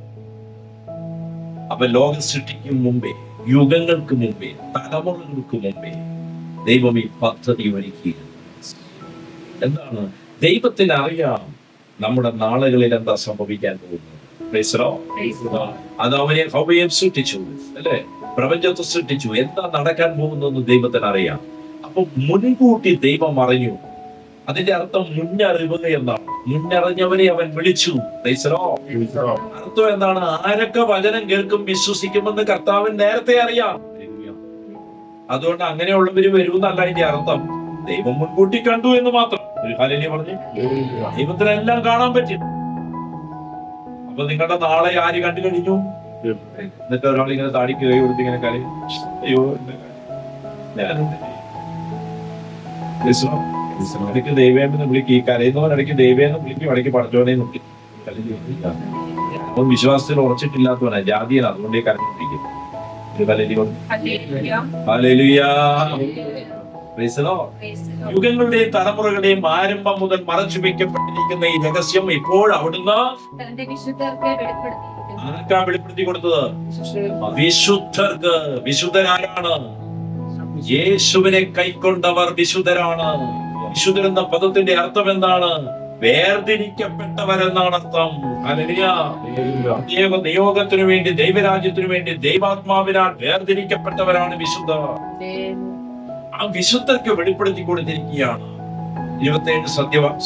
അപ്പൊ ലോക സൃഷ്ടിക്കും മുമ്പേ, യുഗങ്ങൾക്ക് മുമ്പേ, തലമുറകൾക്ക് മുമ്പേ ദൈവം ഈ പദ്ധതി ഒരുക്കിയിരുന്നു. എന്താണ്? ദൈവത്തിന് അറിയാം നമ്മുടെ നാളുകളിൽ എന്താ സംഭവിക്കാൻ പോകുന്നത്. അത് അവയെ സൃഷ്ടിച്ചു, അല്ലെ? പ്രപഞ്ചത്തെ സൃഷ്ടിച്ചു. എന്താ നടക്കാൻ പോകുന്നതെന്ന് ദൈവത്തിന് അറിയാം. അപ്പൊ മുൻകൂട്ടി ദൈവം അറിഞ്ഞു. അതിന്റെ അർത്ഥം മുന്നറിവ് എന്നാണ്. മുന്നറിഞ്ഞവരെ അവൻ വിളിച്ചു. അർത്ഥം എന്താണ്? ആരൊക്കെ വചനം കേൾക്കും, വിശ്വസിക്കുമെന്ന് കർത്താവിന് നേരത്തെ അറിയാം. അതുകൊണ്ട് അങ്ങനെയുള്ളവര് വരുമെന്നല്ല അതിന്റെ അർത്ഥം. ദൈവം മുൻകൂട്ടി കണ്ടു എന്ന് മാത്രം. ഒരു ഹല്ലേലൂയ പറഞ്ഞു. ദൈവത്തിനെല്ലാം കാണാൻ പറ്റും. അപ്പൊ നിങ്ങളുടെ നാളെ ആര് കണ്ടു കഴിഞ്ഞു? എന്നിട്ട് ഒരാളിങ്ങനെ താടിക്ക് കൈ കൊടുത്ത് ഇങ്ങനെ കരയും. അയ്യോ, ഇടയ്ക്ക് ദൈവേന്ന് വിളിക്കും. ഈ കരയുന്നവനിടയ്ക്ക് ദൈവേന്ന് വിളിക്കും, ഇടയ്ക്ക് പടച്ചോനെ നോക്കി. അവൻ വിശ്വാസത്തിൽ ഉറച്ചിട്ടില്ലാത്തവനാ, ജാതിയാണ്. അതുകൊണ്ടേ കരഞ്ഞോണ്ടിരിക്കും. യുഗങ്ങളുടെയും തലമുറകളുടെയും ആരംഭം മുതൽ മറച്ചു വയ്ക്കപ്പെട്ടിരിക്കുന്ന ഈ രഹസ്യം ഇപ്പോൾ അവിടുന്ന് ആർക്കാ വെളിപ്പെടുത്തി കൊടുത്തത്? വിശുദ്ധർക്ക്. വിശുദ്ധരാരാണ്? യേശുവിനെ കൈക്കൊണ്ടവർ വിശുദ്ധരാണ്. വിശുദ്ധരെന്ന പദത്തിന്റെ അർത്ഥം എന്താണ്? വേർതിരിക്കപ്പെട്ടവരെന്നാണ് അർത്ഥം. പ്രത്യേക നിയോഗത്തിനു വേണ്ടി, ദൈവരാജ്യത്തിനു വേണ്ടി ദൈവാത്മാവിനാൽ വേർതിരിക്കപ്പെട്ടവരാണ് വിശുദ്ധർ. ആ വിശുദ്ധർക്ക് വെളിപ്പെടുത്തി കൊടുത്തിരിക്കുകയാണ്. 27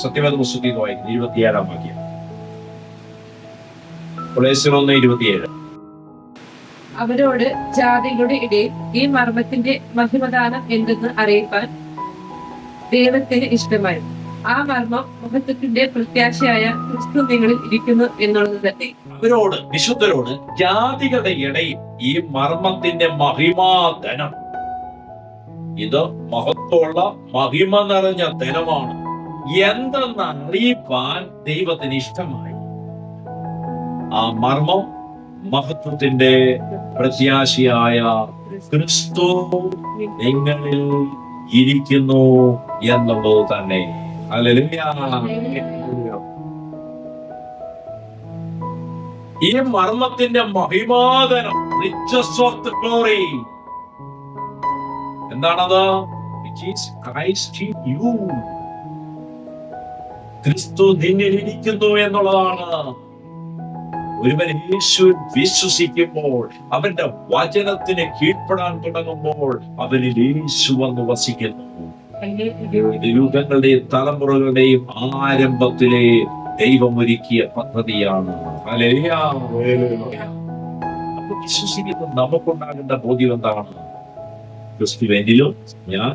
സത്യവേദ പുസ്തകത്തിൽ വായിക്കുന്നു. 27-ാം വാക്യം. 1:27. അവരോട് ജാതികളുടെ ഇടയിൽ ഈ മർമ്മത്തിന്റെ മഹിമദാനം എന്തെന്ന് അറിയിപ്പാൻ ദൈവത്തിന് ഇഷ്ടമായി. ആ മർമ്മം മഹത്വത്തിന്റെ പ്രത്യാശയായ ക്രിസ്തു നിങ്ങളിൽ ഇരിക്കുന്നു എന്നുള്ളത് തന്നെ. അവരോട്, വിശുദ്ധരോട്, ജാതികളുടെ ഇടയിൽ ഈ മർമ്മത്തിന്റെ മഹിമാധനം, ഇത് മഹത്വമുള്ള മഹിമ നിറഞ്ഞ ധനമാണ് എന്തെന്ന് അറിയിപ്പാൻ ദൈവത്തിന് ഇഷ്ടമായി. ആ മർമ്മം മഹത്വത്തിന്റെ പ്രത്യാശയായ ക്രിസ്തു നിങ്ങളിൽ ഇരിക്കുന്നു എന്നുള്ളത് തന്നെ. ഹല്ലേലൂയ. ഈ മർമ്മത്തിന്റെ മഹിമാതനം, riches of the glory, എന്താണത്? Which is Christ in you. ക്രിസ്തു നിന്നിൽ ഇരിക്കുന്നു എന്നുള്ളതാണ്. ഒരുവൻ യേശുവിൽ വിശ്വസിക്കുമ്പോൾ, അവന്റെ വചനത്തിന് കീഴ്പ്പെടാൻ തുടങ്ങുമ്പോൾ അവനിൽ യേശു വന്ന് വസിക്കുന്നു. ഇത് യുഗങ്ങളുടെയും തലമുറകളുടെയും ആരംഭത്തിലെ ദൈവം ഒരുക്കിയ പദ്ധതിയാണ്. ഹല്ലേലൂയ. അപ്പോൾ വിശ്വസിക്കുന്ന നമുക്കുണ്ടാകേണ്ട ബോധ്യം എന്താണ്? ക്രിസ്തുവിലും ഞാൻ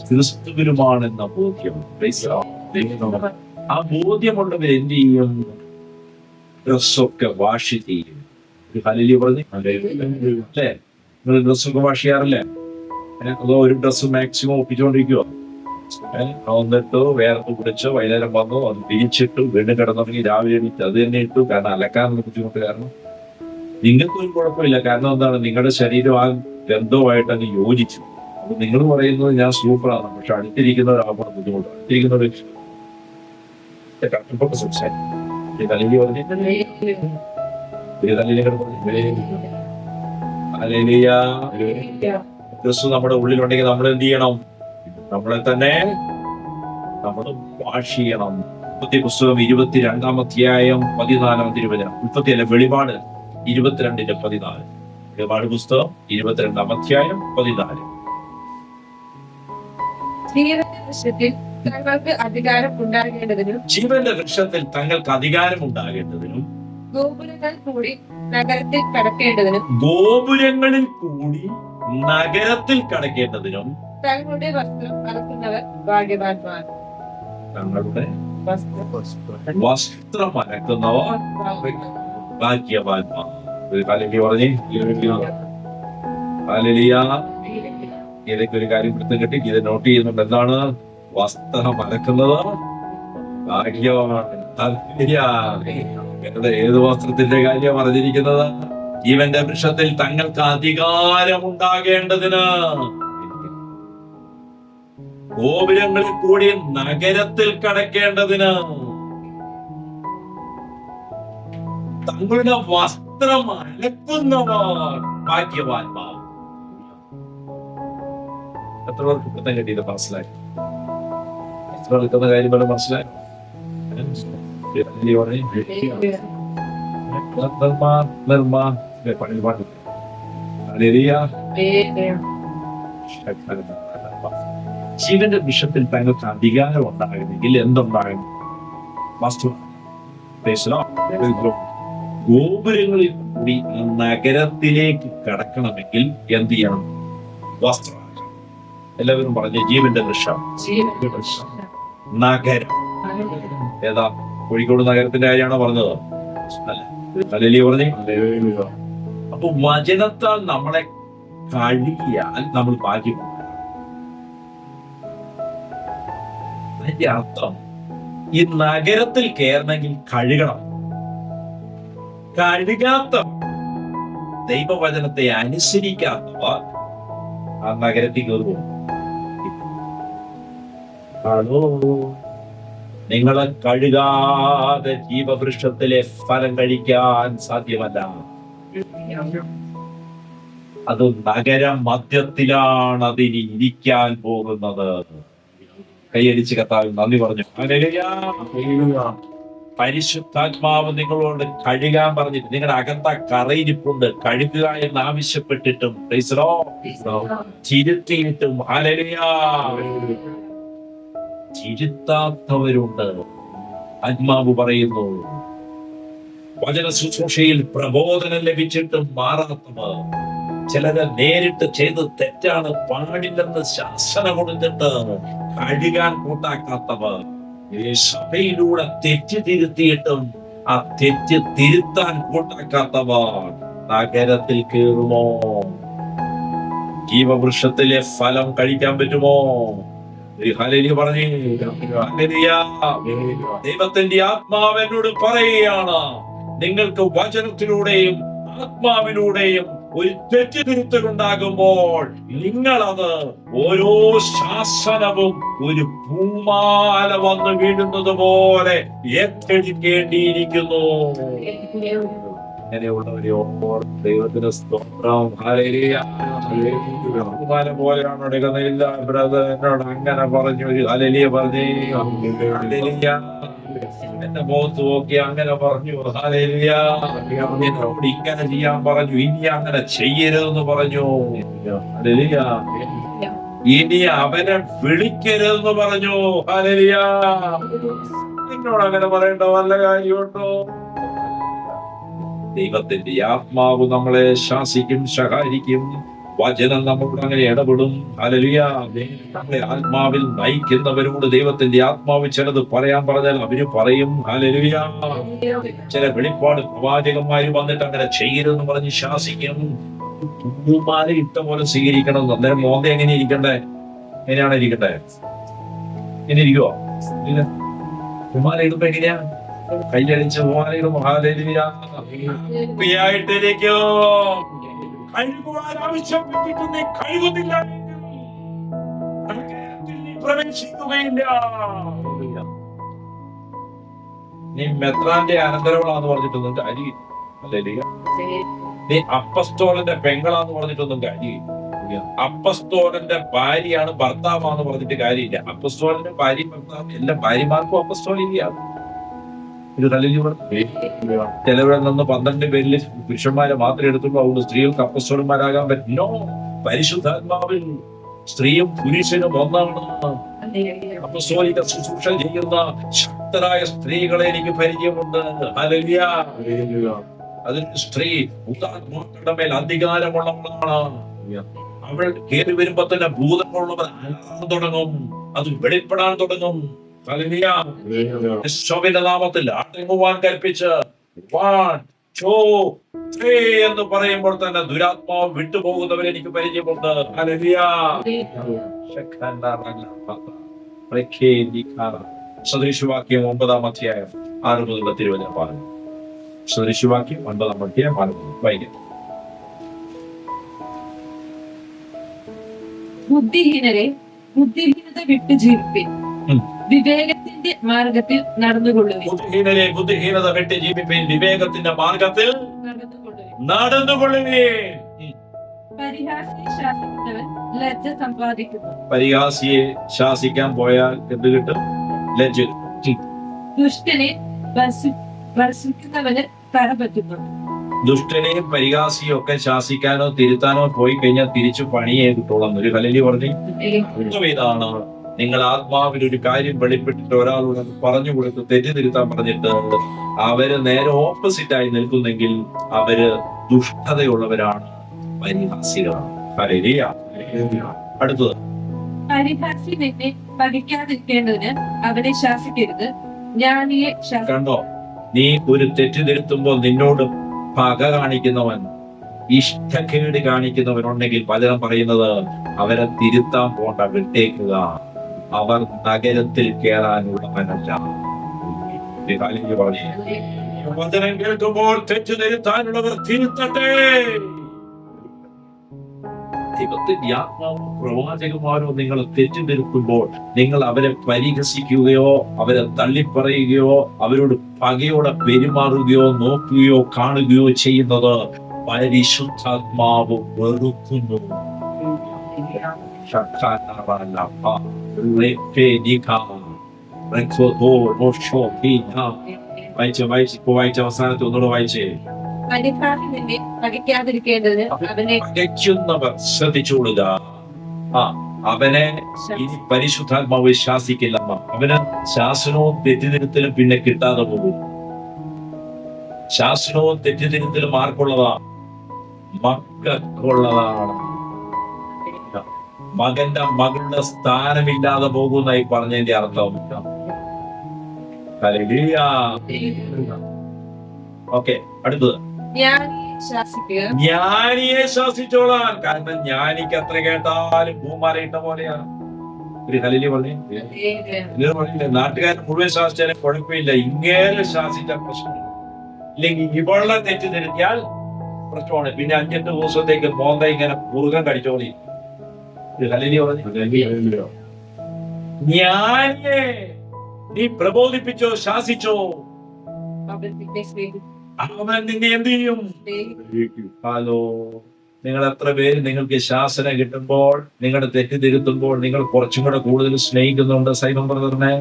ക്രിസ്തുവിലുമാണെന്ന ബോധ്യം. ആ ബോധ്യമുള്ളവർ എന്ത് ചെയ്യും? ഡ്രസ്സൊക്കെ വാഷ് ചെയ്യും. ഹല്ലേലൂയ പറഞ്ഞു അല്ലേ? നിങ്ങൾ ഡ്രസ്സൊക്കെ വാഷ് ചെയ്യാറില്ലേ? അതോ ഒരു ഡ്രസ്സ് മാക്സിമം ഒപ്പിച്ചുകൊണ്ടിരിക്കുവോ? വന്നിട്ട് വേർത്ത് പിടിച്ച് വൈകുന്നേരം വന്നു, അത് തിരിച്ചിട്ടു, വീണ്ടും കിടന്നുണ്ടെങ്കിൽ രാവിലെ എണീറ്റ് അത് തന്നെ ഇട്ടു. കാരണം അലക്കാനുള്ള ബുദ്ധിമുട്ട് കാരണം. നിങ്ങൾക്കൊരു കുഴപ്പമില്ല. കാരണം എന്താണ്? നിങ്ങളുടെ ശരീരം ആ ഗന്ധവുമായിട്ട് അങ്ങ് യോജിച്ചു. അപ്പൊ നിങ്ങൾ പറയുന്നത് ഞാൻ സൂപ്പറാണ്, പക്ഷെ അടുത്തിരിക്കുന്നവരാകുമ്പോൾ ബുദ്ധിമുട്ട്. അടുത്തിരിക്കുന്നവർ ക്രിസ്തു നമ്മുടെ ഉള്ളിലുണ്ടെങ്കിൽ നമ്മൾ എന്ത് ചെയ്യണം? നമ്മളെ തന്നെ നമ്മൾ വാഷ് ചെയ്യണം. പുസ്തകം 22-ാം അധ്യായം 14-ാം തിരുവചനം. 30 വെളിപാട് 22:14. വെളിപാട് പുസ്തകം 22-ാം അധ്യായം 14. തങ്ങൾക്ക് അധികാരം ഉണ്ടാകേണ്ടതിനും ജീവന്റെ വൃക്ഷത്തിൽ തങ്ങൾക്ക് അധികാരം ഉണ്ടാകേണ്ടതിനും ഗോപുരങ്ങൾ കൂടി നഗരത്തിൽ കടക്കേണ്ടതിനും തങ്ങളുടെ വസ്ത്രം അലക്കുന്നവർ ഭാഗ്യവാന്മാർ. തങ്ങളുടെ വസ്ത്രം അലക്കുന്നവർ ഭാഗ്യവാന്മാർ. പറഞ്ഞേ ഏതൊക്കെ ഒരു കാര്യം പിടുത്തം കിട്ടി. ഇത് നോട്ട് ചെയ്യുന്നുണ്ട്. എന്താണ്? വസ്ത്രം അലക്കുന്നത് ഭാഗ്യവാനാണ്. ഏത് വസ്ത്രത്തിന്റെ കാര്യം പറഞ്ഞിരിക്കുന്നത്? ജീവന്റെ വൃക്ഷത്തിൽ തങ്ങൾക്ക് അധികാരമുണ്ടാകേണ്ടതിന്, ഗോപുരങ്ങളിൽ കൂടി നഗരത്തിൽ കടക്കേണ്ടതിന്, തങ്ങളുടെ വസ്ത്രം അലക്കുന്നവർ ഭാഗ്യവാന്മാർ. എത്ര പേർക്ക് പിടുത്തം കിട്ടിയത് മനസ്സിലായി? എത്ര എടുക്കുന്ന കാര്യം പോലെ മനസ്സിലായി? ജീവന്റെ വിഷയത്തിൽ തങ്ങൾക്ക് അധികാരം ഉണ്ടാകുന്നെങ്കിൽ എന്തുണ്ടാകും? വസ്തു. ഗോപുരങ്ങളിൽ കൂടി നഗരത്തിലേക്ക് കടക്കണമെങ്കിൽ എന്ത് ചെയ്യണം? വസ്ത്രം. എല്ലാവരും പറഞ്ഞു ജീവന്റെ വൃക്ഷം, നഗരം. ഏതാ? കോഴിക്കോട് നഗരത്തിന്റെ കാര്യമാണോ പറഞ്ഞത്? അല്ല. ഹല്ലേലൂയ പറഞ്ഞേ. അപ്പൊ വചനത്താൽ നമ്മളെ കഴുകിയാൽ നമ്മൾ ഭാഗ്യമാണ്. അതിന്റെ അർത്ഥം ഈ നഗരത്തിൽ കയറണമെങ്കിൽ കഴുകണം. കഴുകാത്ത, ദൈവവചനത്തെ അനുസരിക്കാത്തവ ആ നഗരത്തിൽ കയറി പോകും. നിങ്ങളെ കഴുകാതെ ജീവവൃക്ഷത്തിലെ ഫലം കഴിക്കാൻ സാധ്യമല്ല. അത് നഗരം മധ്യത്തിലാണ് അതിന് ഇരിക്കാൻ പോകുന്നത്. കൈയടിച്ച് കർത്താവിന് നന്ദി പറഞ്ഞു. പരിശുദ്ധാത്മാവ് നിങ്ങളോട് കഴുകാൻ പറഞ്ഞിട്ട് നിങ്ങളുടെ അകത്ത കറയിരിപ്പുണ്ട്, കഴുകുക എന്ന് ആവശ്യപ്പെട്ടിട്ടും തിരുത്തിയിട്ടും തിരുത്താത്തവരുണ്ട്. ആത്മാവ് പറയുന്നു, വചന ശുശ്രൂഷയിൽ പ്രബോധനം ലഭിച്ചിട്ടും മാറാത്തവർ, ചിലത് നേരിട്ട് ചെയ്ത് തെറ്റാണ് പാടില്ലെന്ന് ശാസന കൊടുത്തിട്ട് കഴുകാൻ കൂട്ടാക്കാത്തവർ, സഭയിലൂടെ തെറ്റ് തിരുത്തിയിട്ടും ആ തെറ്റ് തിരുത്താൻ കൂട്ടാക്കാത്തവർ നഗരത്തിൽ കയറുമോ? ജീവവൃക്ഷത്തിലെ ഫലം കഴിക്കാൻ പറ്റുമോ? ഹല്ലേലൂയ പറഞ്ഞേ. ദൈവത്തിന്റെ ആത്മാവ് എന്നോട് പറയുകയാണ്, നിങ്ങൾക്ക് വചനത്തിലൂടെയും ആത്മാവിലൂടെയും ഒരു തെറ്റുതിരുത്തൽ ഉണ്ടാകുമ്പോൾ നിങ്ങളത് ഓരോ ശാസനവും ഒരു പൂമാല വന്ന് വീഴുന്നത് പോലെ ഏറ്റെടുക്കേണ്ടിയിരിക്കുന്നു. അങ്ങനെയുള്ളവരെ ദൈവത്തിന് സ്തോത്രം. ഹല്ലേലൂയ. പൂമാല പോലെയാണ് എടുക്കുന്നില്ല. ബ്രദർ എന്നോട് അങ്ങനെ പറഞ്ഞു, ഒരു ഹല്ലേലൂയ പറഞ്ഞേ. ഹല്ലേലൂയ. എന്റെ മുഖത്ത് നോക്കി അങ്ങനെ പറഞ്ഞു. ഹല്ലേലൂയ. എന്നോട് ഇങ്ങനെ ചെയ്യാൻ പറഞ്ഞു, ഇനി അങ്ങനെ ചെയ്യരുതെന്ന് പറഞ്ഞു. ഹല്ലേലൂയ. ഇനി അവനെ വിളിക്കരുതെന്ന് പറഞ്ഞു. ഹല്ലേലൂയ. നിന്നോട് അങ്ങനെ പറയേണ്ട വല്ല കാര്യമുണ്ടോ? ദൈവത്തിന്റെ ആത്മാവ് നമ്മളെ ശാസിക്കും, ശകാരിക്കും. വചനം നമ്മളോട് അങ്ങനെ ഇടപെടും. ഹല്ലേലൂയ. നമ്മളെ ആത്മാവിൽ നയിക്കുന്നവരോട് ദൈവത്തിന്റെ ആത്മാവ് ചിലത് പറയാൻ പറഞ്ഞാൽ അവര് പറയും. ഹല്ലേലൂയ. ചില വെളിപ്പാട് പ്രവാചകന്മാര് വന്നിട്ട് അങ്ങനെ ചെയ്യരുതെന്ന് പറഞ്ഞ് ശാസിക്കും. പൂമാല ഇട്ട പോലെ സ്വീകരിക്കണം. അന്നേരം മോന്ത എങ്ങനെ ഇരിക്കണ്ടേ? എങ്ങനെയാണ് ഇരിക്കണ്ടേ? ഇങ്ങനെ ഇരിക്കുവോ? ഇല്ല. പൂമാല ഇടുമ്പോ എങ്ങനെയാ? കൈയടിച്ച് പൂമാല ഇടും. ഹല്ലേലൂയ. ഫ്രീയായിട്ടിരിക്കോ. കഴുകുവാൻ ആവശ്യപ്പെട്ടിട്ട് നീ കഴുകുന്നില്ല എങ്കിൽ നീ പ്രവേശിക്കുകയില്ല. നീ മെത്രാന്റെ അനന്തരവളാന്ന് പറഞ്ഞിട്ടൊന്നും കാര്യമില്ല. ഹല്ലേലൂയ. നീ അപ്പസ്തോലന്റെ പെങ്ങളാന്ന് പറഞ്ഞിട്ടൊന്നും കാര്യമില്ല. അപ്പസ്തോലന്റെ ഭാര്യയാണ് ഭർത്താവാന്ന് പറഞ്ഞിട്ട് കാര്യമില്ല. അപ്പസ്തോലന്റെ ഭാര്യ ഭർത്താവ് എല്ലാ ഭാര്യമാർക്കും അപ്പസ്തോലിയാണ്. ചിലവിടെ നിന്ന് 12 പേരിൽ പുരുഷന്മാരെ മാത്രം എടുത്തുള്ളൂ. അതുകൊണ്ട് സ്ത്രീകൾക്ക് അപ്പസ്തോലന്മാരാകാൻ പറ്റില്ല. പരിശുദ്ധാത്മാവിൽ സ്ത്രീയും പുരുഷനും ഒന്നാണ്. അപ്പസ്തോലിക ശുശ്രൂഷ ചെയ്യുന്ന ശക്തരായ സ്ത്രീകളെ എനിക്ക് പരിചയമുണ്ട്. ഹല്ലേലൂയ. അതിൽ സ്ത്രീ ഭൂതാത്മാക്കളുടെ മേൽ അധികാരമുള്ളവളാണ്. അവൾ കയറി വരുമ്പോ തന്നെ ഭൂതങ്ങളുള്ളവർ തുടങ്ങും, അത് വെളിപ്പെടാൻ തുടങ്ങും. യേശുവിന്റെ നാമത്തിൽ അടങ്ങുവാൻ കൽപ്പിച്ച് 1, 2, 3 എന്ന് പറയുമ്പോൾ തന്നെ ദുരാത്മാവ് വിട്ടുപോകുന്നവരെ എനിക്ക് പരിചയമുണ്ട്. സദൃശവാക്യം 9-ാം അധ്യായം 6 മുതലുള്ള തിരുവചനം പറഞ്ഞു. സദൃശവാക്യം 9-ാം അധ്യായം 6 മുതൽ വായിക്കാം. ബുദ്ധിഹീനരെ ബുദ്ധിഹീനത വിട്ടു ജീവിപ്പിൻ, വിവേകത്തിന്റെ മാർഗത്തിൽ നടന്നുകൊള്ളുവിൻ. ബുദ്ധിഹീനരെ ബുദ്ധിഹീനത വിട്ട് ജീവിപ്പിൻ, വിവേകത്തിന്റെ മാർഗത്തിൽ നടന്നുകൊള്ളുവിൻ. പരിഹാസിയെ ശാസിക്കുന്നവൻ ലജ്ജ സമ്പാദിക്കുന്നു. പരിഹാസിയെ ശാസിക്കാൻ പോയാൽ എന്ത് കിട്ടും? ലജ്ജ. ദുഷ്ടനെ ഭർഷിക്കുന്നവന് കറ പറ്റുന്നു. ദുഷ്ടനെയും പരിഹാസിയും ഒക്കെ ശാസിക്കാനോ തിരുത്താനോ പോയി കഴിഞ്ഞാൽ തിരിച്ചു പണിയേ കിട്ടോളാം. ഒരു ഹല്ലേലൂയ പറഞ്ഞു. ഇതാണ് നിങ്ങൾ ആത്മാവിൽ ഒരു കാര്യം വെളിപ്പെട്ടിട്ട് ഒരാളോട് പറഞ്ഞു കൊടുത്ത് തെറ്റ് തിരുത്താൻ പറഞ്ഞിട്ട് അവര് നേരെ ഓപ്പോസിറ്റ് ആയി നിൽക്കുന്നെങ്കിൽ അവര് ദുഷ്ടതയുള്ളവരാണ്, പരിഹാസികളാണ്. ഹല്ലേലൂയ. അടുത്തത്, പരിഹാസി നിന്നെ പകയ്ക്കാതിരിക്കേണ്ടതിന് അവനെ ശാസിക്കരുത്, ജ്ഞാനിയെ കണ്ടോ? നീ ഒരു തെറ്റ് തിരുത്തുമ്പോൾ നിന്നോട് പക കാണിക്കുന്നവൻ, ഇഷ്ടക്കേട് കാണിക്കുന്നവനുണ്ടെങ്കിൽ പലരും പറയുന്നത് അവരെ തിരുത്താൻ പോണ്ട, വിട്ടേക്കുക, അവർ നഗരത്തിൽ കയറാനുള്ളവനല്ല. വചനം കേൾക്കുമ്പോൾ തെറ്റ് തിരുത്താനുള്ളവർ തിരുത്തട്ടെ. ദൈവത്തിന്റെ ആത്മാവും പ്രവാചകന്മാരോ നിങ്ങൾ തെറ്റ് തിരുത്തുമ്പോൾ നിങ്ങൾ അവരെ പരിഹസിക്കുകയോ അവരെ തള്ളിപ്പറയുകയോ അവരോട് പകയോടെ പെരുമാറുകയോ നോക്കുകയോ കാണുകയോ ചെയ്യുന്നത് പരിശുദ്ധാത്മാവ് വെറുക്കുന്നു. വായിച്ച അവസാനത്തെ ഒന്നുകൂടെ വായിച്ചേ. പരിഹാസി നിന്നെ പകയ്ക്കാതിരിക്കേണ്ടതിന് അവനെ പകയ്ക്കുന്നവർ ശ്രദ്ധിച്ചുകൊള്ളുക. അവനെ ഇനി പരിശുദ്ധാത്മാവ് ശാസിക്കില്ല. അവന് ശാസനവും തെറ്റിതിരുത്തലും പിന്നെ കിട്ടാതെ പോകും. ശാസനവും തെറ്റിതിരുത്തലും ആർക്കുള്ളതാ? മക്കൾക്കുള്ളതാണ്. മകന്റെ മകളുടെ സ്ഥാനമില്ലാതെ പോകുന്നായി പറഞ്ഞതിന്റെ അർത്ഥം. ഓക്കെ, അടുത്തത്, ജ്ഞാനിയെ ശാസിച്ചോളാൻ. കാരണം ജ്ഞാനിക്ക് എത്ര കേട്ടാലും ഭൂമാലയിട്ട പോലെയാണ്. ഒരു ഹല്ലേലൂയ പറഞ്ഞേ. പറഞ്ഞില്ലേ, നാട്ടുകാരൻ മുഴുവൻ ശാസിച്ചാലും കുഴപ്പമില്ല, ഇങ്ങനെ ശാസിച്ച പ്രശ്നം. ഇല്ലെങ്കിൽ ഇവളെ തെറ്റ് തിരുത്തിയാൽ പ്രശ്നമാണ്. പിന്നെ 5-8 ദിവസത്തേക്ക് മോന്ത ഇങ്ങനെ മുറുകൻ കടിച്ചോളി. ഞാനേ നീ പ്രബോധിപ്പിച്ചോ ശാസിച്ചോ, അവൻ നിന്നെ സ്നേഹിക്കും. അവൻ നിന്നെ എന്ത് ചെയ്യും? ഹലോ, നിങ്ങൾ എത്ര പേര് നിങ്ങൾക്ക് ശാസന കിട്ടുമ്പോൾ, നിങ്ങളുടെ തെറ്റ് തിരുത്തുമ്പോൾ നിങ്ങൾ കുറച്ചും കൂടെ കൂടുതൽ സ്നേഹിക്കുന്നുണ്ട് സൈമൺ ബ്രദറിനെ?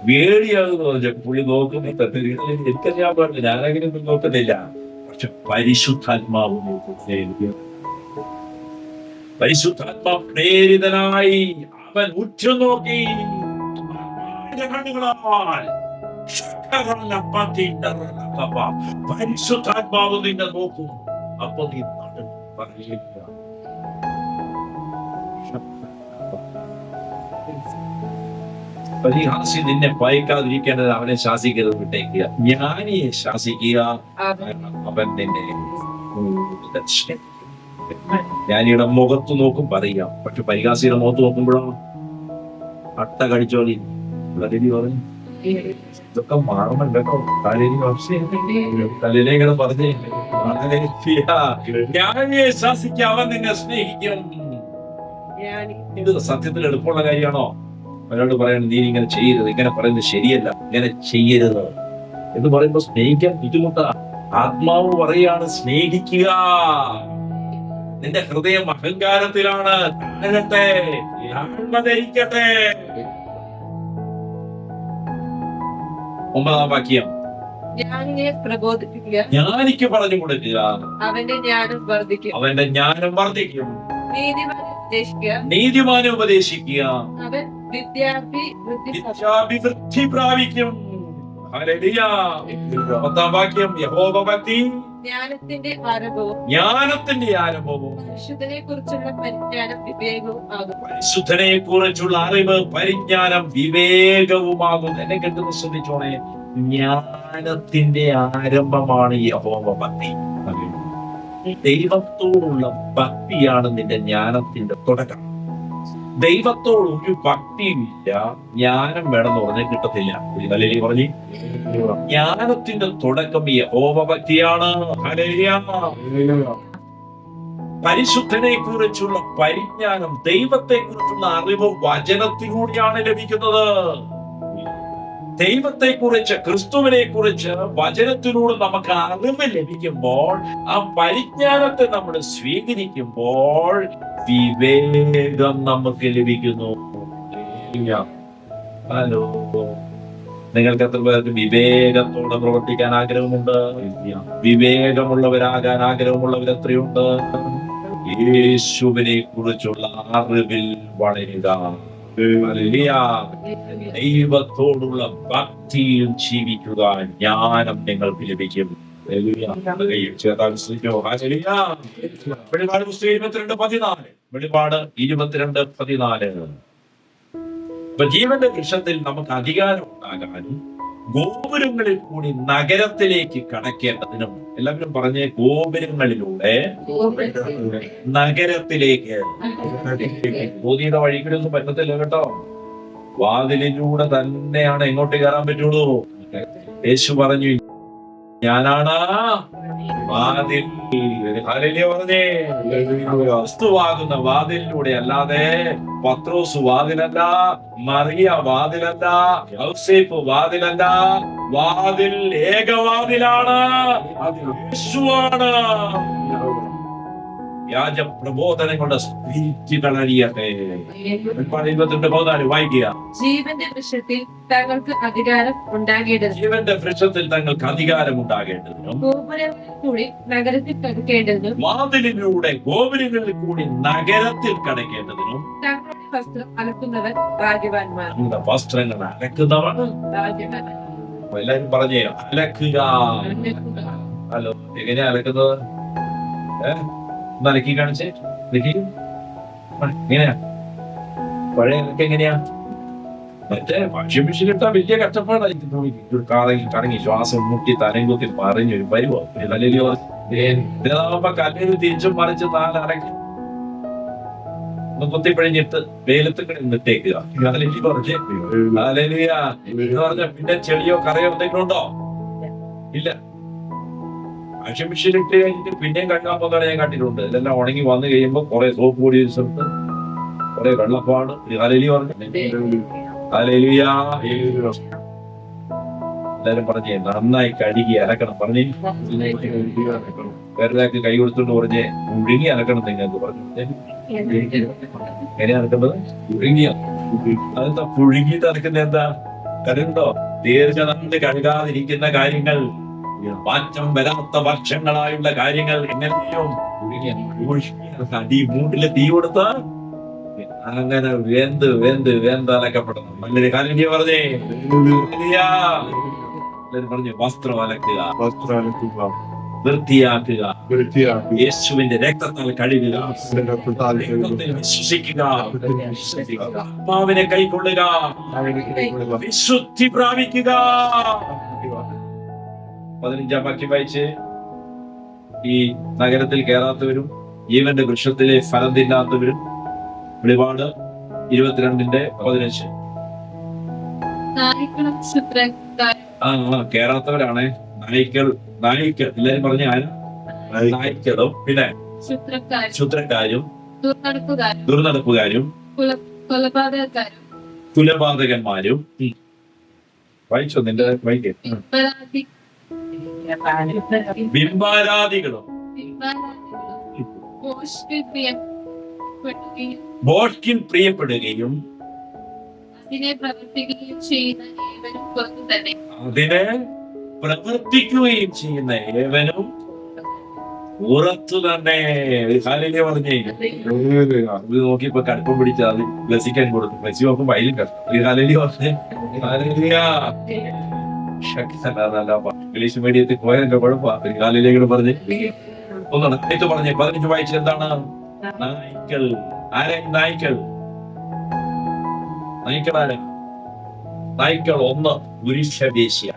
പേടിയാകുന്നു പുള്ളി നോക്കുമ്പോ എനിക്കറിയാൻ പാടില്ല, ഞാനങ്ങനെ നോക്കുന്നില്ല. പക്ഷെ പരിശുദ്ധാത്മാവ് പരിശുദ്ധാത്മാവ് പ്രേരിതനായി അവൻ ഉറ്റുനോക്കി പരിശുദ്ധാത്മാവ് നിന്നെ നോക്കും. അപ്പൊ നീ പറയില്ല. പരിഹാസി നിന്നെ ഭയക്കാതിരിക്കേണ്ടത് അവനെ ശാസിക്കരുത്, വിട്ടേക്കുക. ജ്ഞാനിയെ ശാസിക്കുക, അവൻ നിന്നെ. ജ്ഞാനിയുടെ മുഖത്ത് നോക്കും പറയാം, പക്ഷെ പരിഹാസിയുടെ മുഖത്ത് നോക്കുമ്പോഴോ അട്ട കടിച്ചോളി. ഇതൊക്കെ മാറണം കേട്ടോ. തലയിലേക്കാണ് പറഞ്ഞേ. ജ്ഞാനിയെ ശാസിക്കുക, അവൻ നിന്നെ സ്നേഹിക്കും. ഇത് സത്യത്തിൽ എളുപ്പമുള്ള കാര്യമാണോ? അവരോട് പറയണം നീ ഇങ്ങനെ ചെയ്യരുത്, ഇങ്ങനെ പറയുന്നത് ശരിയല്ല, ഇങ്ങനെ ചെയ്യരുത് എന്ന് പറയുമ്പോ സ്നേഹിക്കാൻ ബുദ്ധിമുട്ടാ. ആത്മാവ് പറയാണ് സ്നേഹിക്കുക. നിന്റെ ഹൃദയം അഹങ്കാരത്തിലാണ്, താഴട്ടെ, ധരിക്കട്ടെ. 9-ാം വാക്യം, ജ്ഞാനിയെ പ്രബോധിപ്പിക്കുക, ജ്ഞാനിക്ക് പറഞ്ഞു കൊടുക്കുക, അവന്റെ ജ്ഞാനം വർദ്ധിക്കും. അവന്റെ ജ്ഞാനം വർദ്ധിക്കും. നീതിമാനെ ഉപദേശിക്കുക, നീതിമാനെ ഉപദേശിക്കുക, അവൻ വിദ്യാഭിവൃദ്ധി പ്രാപിക്കും. ഹല്ലേലൂയ. 10-ാം വാക്യം, യഹോവഭക്തി ജ്ഞാനത്തിന്റെ ആരംഭവും ജ്ഞാനത്തിന്റെ ആരംഭവും പരിശുദ്ധനെ കുറിച്ചുള്ള പരിജ്ഞാനം വിവേകവും ആകും. പരിശുദ്ധനെ കുറിച്ചുള്ള അറിവ് പരിജ്ഞാനം വിവേകവുമാകും. എന്നെ കേൾക്കുന്ന ശ്രദ്ധിച്ചോണേ, ജ്ഞാനത്തിന്റെ ആരംഭമാണ് യഹോവഭക്തി. ദൈവത്തോടുള്ള ഭക്തിയാണ് നിന്റെ ജ്ഞാനത്തിന്റെ തുടക്കം. ദൈവത്തോട് ഒരു ഭക്തിയില്ല, ജ്ഞാനം വേണമെന്ന് പറഞ്ഞാൽ കിട്ടത്തില്ല. പറഞ്ഞു ജ്ഞാനത്തിന്റെ തുടക്കം യഹോവഭക്തിയാണ്. പരിശുദ്ധനെ കുറിച്ചുള്ള പരിജ്ഞാനം, ദൈവത്തെ കുറിച്ചുള്ള അറിവ് വചനത്തിലൂടെയാണ് ലഭിക്കുന്നത്. ദൈവത്തെ കുറിച്ച്, ക്രിസ്തുവിനെ കുറിച്ച് വചനത്തിലൂടെ നമുക്ക് അറിവ് ലഭിക്കുമ്പോൾ, ആ പരിജ്ഞാനത്തെ നമ്മൾ സ്വീകരിക്കുമ്പോൾ വിവേകം നമുക്ക് ലഭിക്കുന്നു. ഹലോ, നിങ്ങൾക്ക് എത്ര പേർക്ക് വിവേകത്തോടെ പ്രവർത്തിക്കാൻ ആഗ്രഹമുണ്ട്? വിവേകമുള്ളവരാകാൻ ആഗ്രഹമുള്ളവർ എത്രയുണ്ട്? യേശുവിനെ കുറിച്ചുള്ള അറിവിൽ വളരുക. ദൈവത്തോടുള്ള ഭക്തിയിൽ ജീവിക്കുക, ജ്ഞാനം നിങ്ങൾക്ക് ലഭിക്കും. വെളിപാട് 22:14. വെളിപാട് 22:14. അപ്പൊ ജീവന്റെ വൃക്ഷത്തിൽ നമുക്ക് അധികാരം ഉണ്ടാകാനും ഗോപുരങ്ങളിൽ കൂടി നഗരത്തിലേക്ക് കടക്കേണ്ടതിനും, എല്ലാവരും പറഞ്ഞേ, ഗോപുരങ്ങളിലൂടെ നഗരത്തിലേക്ക്. മോദിയുടെ വഴിക്കൂടൊന്നും പറ്റത്തില്ല കേട്ടോ. വാതിലിലൂടെ തന്നെയാണ് എങ്ങോട്ട് കയറാൻ പറ്റുള്ളൂ. യേശു പറഞ്ഞു, ഞാനാണ് വാതിൽ. പറഞ്ഞേ, ക്രിസ്തുവാകുന്ന വാതിലിലൂടെ അല്ലാതെ പത്രോസ് വാതിലല്ല, മറിയ വാതിലല്ല, യൗസേപ്പ് വാതിലല്ല. വാതിൽ ഏകവാതിലാണ്, യേശുവാണ്. വ്യാജ പ്രബോധനങ്ങളുടെ സ്പിരിറ്റുകൾ അഴിയട്ടെ. 22:14 വായിക്കുക. ജീവന്റെ വൃക്ഷത്തിൽ തങ്ങൾക്ക് അധികാരം ഉണ്ടാകേണ്ടത്, ജീവന്റെ വൃക്ഷത്തിൽ തങ്ങൾക്ക് അധികാരം ഉണ്ടാകേണ്ടതിനും ഗോപുരങ്ങളിൽ കൂടി നഗരത്തിൽ കടക്കേണ്ടതിനും, വാതിലിലൂടെ ഗോപുരങ്ങളിൽ കൂടി നഗരത്തിൽ കടക്കേണ്ടതിനും തങ്ങളുടെ വസ്ത്രം അലക്കുന്നവർ ഭാഗ്യവാന്മാർ. വസ്ത്രങ്ങൾ അലക്കുന്നവർ ഭാഗ്യവാന്മാർ. എല്ലാരും പറഞ്ഞേ, അലക്കുക. ഹലോ, എങ്ങനെയാ അലക്കുന്നത്? ഒന്ന് അലക്കി കാണിച്ചേ. എങ്ങനെയാ പഴയ അലക്ക്? എങ്ങനെയാ? മറ്റേ വാഷിംഗ് മെഷീൻ ഇട്ടാ വലിയ കഷ്ടപ്പാടായിരിക്കും. കറങ്ങി ശ്വാസം മുട്ടി തലങ്കുത്തി മറിഞ്ഞു വരുവോ? ഇതാകുമ്പോ കല്ലിൽ തിരിച്ചും മറിച്ച് 4 അലക്കി ഒന്ന് കുത്തിപ്പിഴിഞ്ഞിട്ട് വെയിലത്ത് നിന്നിട്ടേക്കുക. ഹല്ലേലൂയ പറഞ്ഞേ. ഹല്ലേലൂയ എന്ന് പറഞ്ഞ പിന്നെ ചെളിയോ കറയോ എന്തെങ്കിലും ഉണ്ടോ? ഇല്ല. വാഷിംഗ് മെഷീൻ ഇട്ട് കഴിഞ്ഞിട്ട് പിന്നെയും കഴുകാൻ പോകുന്നതാണ് ഞാൻ കണ്ടിട്ടുണ്ട്. ഇതെല്ലാം ഉണങ്ങി വന്നു കഴിയുമ്പോ കുറെ സോപ്പ് പൊടി വെച്ചിട്ട് കുറെ വെള്ളപ്പാട്. ഹല്ലേലൂയ പറഞ്ഞു. ഹല്ലേലൂയ. എല്ലാരും പറഞ്ഞേ നന്നായി കഴുകി അലക്കണം. പറഞ്ഞേ വേറൊരാൾക്ക് കൈ കൊടുത്തോണ്ട് പറഞ്ഞേ മുഴുങ്ങി അലക്കണം. നിങ്ങൾക്ക് പറഞ്ഞു എങ്ങനെയാ അലക്കേണ്ടത്? പുഴുങ്ങിയ. അതെന്താ പുഴുങ്ങിയിട്ട് അലക്കുന്ന? എന്താ കരുണ്ടോ? ദീർഘനാള് കഴുകാതിരിക്കുന്ന കാര്യങ്ങൾ, മാറ്റം വരാത്ത വർഷങ്ങളായുള്ള കാര്യങ്ങൾ എങ്ങനെയും അടി മൂട്ടില് തീ കൊടുത്ത അങ്ങനെ വെന്ത് വെന്ത് വെന്ത് അലക്കപ്പെടണം. നല്ലൊരു കാര്യം പറഞ്ഞേ. പറഞ്ഞു വസ്ത്രം അലക്കുക, വൃത്തിയാക്കുക, യേശുവിന്റെ രക്തത്താൽ കഴുകുക, വിശ്വസിക്കുക, ആത്മാവിനെ കൈക്കൊള്ളുക, വിശുദ്ധി പ്രാപിക്കുക. 15-ാം വാക്യം വായിച്ച്, ഈ നഗരത്തിൽ കയറാത്തവരും ജീവന്റെ വൃക്ഷത്തിലെ ഫലം തിന്നാത്തവരും. വെളിപാട് 22:15. കേറാത്തവരാണ് നായ്ക്കൾ. എല്ലാരും പറഞ്ഞ നായ്ക്കളും പിന്നെ ക്ഷുദ്രക്കാരും ദുർനടപ്പുകാരും കുലപാതകന്മാരും. വായിച്ചോ? നിന്റെ വായിക്കേ. ബിംബാരാധികളും ബോഷ്കിൽ പ്രിയപ്പെടുകയും അതിനെ പ്രവർത്തിക്കുകയും ചെയ്യുന്ന ഏവനും പുറത്തു തന്നെ. ഹല്ലേലൂയ പറഞ്ഞേ. ഇത് നോക്കിയപ്പോ കടുപ്പം പിടിച്ച അത് ബ്ലസിക്കാൻ കൊടുത്തു. ബ്ലസി നോക്കും വയലും കഷ്ടം. ഹല്ലേലൂയ പറഞ്ഞേ. ഹല്ലേലൂയ. ഇംഗ്ലീഷ് മീഡിയത്തിൽ പോയതിന്റെ കുഴപ്പ. ഹല്ലേലൂയ പറഞ്ഞേ. ഒന്നാണ് ഇത് പറഞ്ഞേ. 15 വായിച്ചത് എന്താണ്? നായ്ക്കൾ. ആരായി നായ്ക്കൾ? നായ്ക്കളാരാ? നായ്ക്കൾ ഒന്ന് പുരുഷവേശ്യ,